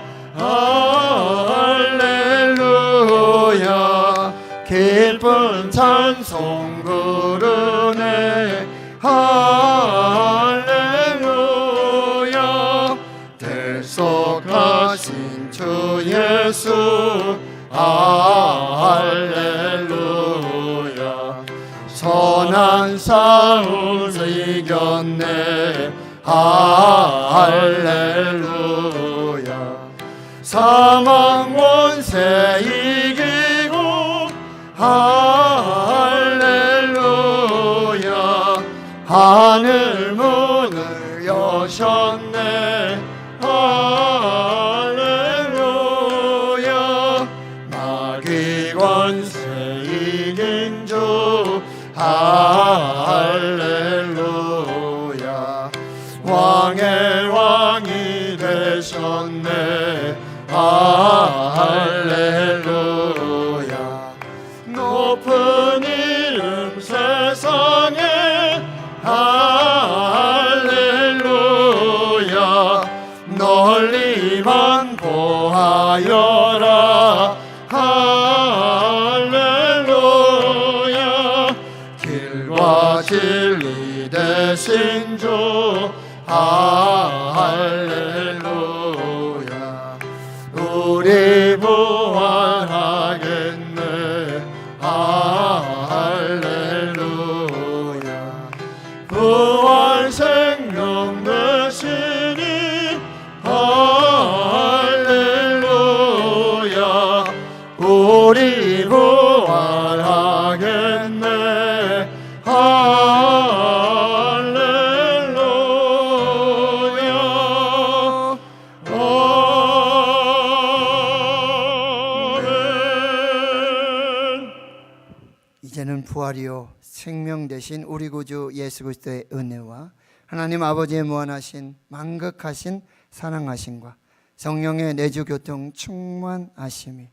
할렐루야 기쁜 찬송 부르네 할렐루야 대속하신 주 예수 할렐루야 선한 싸움 이겼네 할렐루야 사망 원세 이기고 할렐루야 하늘 문을 여셨네 할렐루야 마귀 권세 이긴 주 할렐루야 왕의 왕이 되셨네 할렐루야 높은 이름 세상에 할렐루야 널리만 보하여라 할렐루야 길과 진리 되신 주 할렐루야 우리 부활이요 생명 되신 우리 구주 예수 그리스도의 은혜와 하나님 아버지의 무한하신 만극하신 사랑하심과 성령의 내주 교통 충만하심이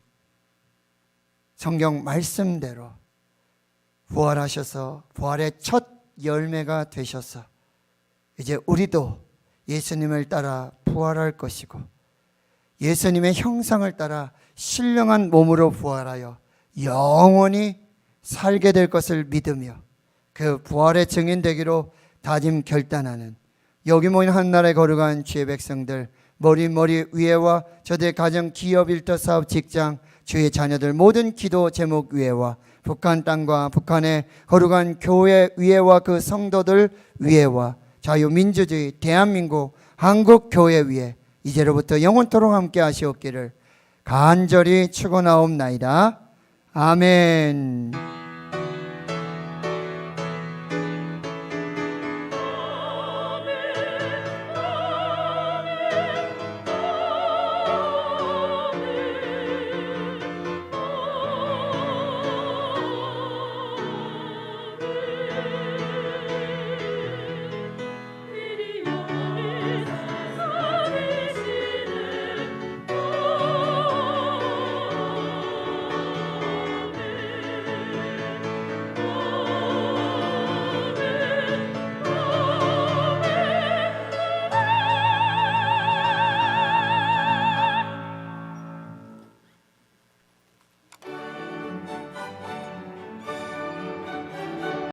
성경 말씀대로 부활하셔서 부활의 첫 열매가 되셔서 이제 우리도 예수님을 따라 부활할 것이고 예수님의 형상을 따라 신령한 몸으로 부활하여 영원히 살게 될 것을 믿으며 그 부활의 증인 되기로 다짐 결단하는 여기 모인 한나라에 거룩한 주의 백성들 머리 위에와 저들의 가정, 기업, 일터, 사업, 직장, 주의 자녀들 모든 기도 제목 위에와 북한 땅과 북한의 거룩한 교회 위에와 그 성도들 위에와 자유민주주의 대한민국 한국 교회 위에 이제로부터 영원토록 함께 하시옵기를 간절히 축원하옵나이다. 아멘.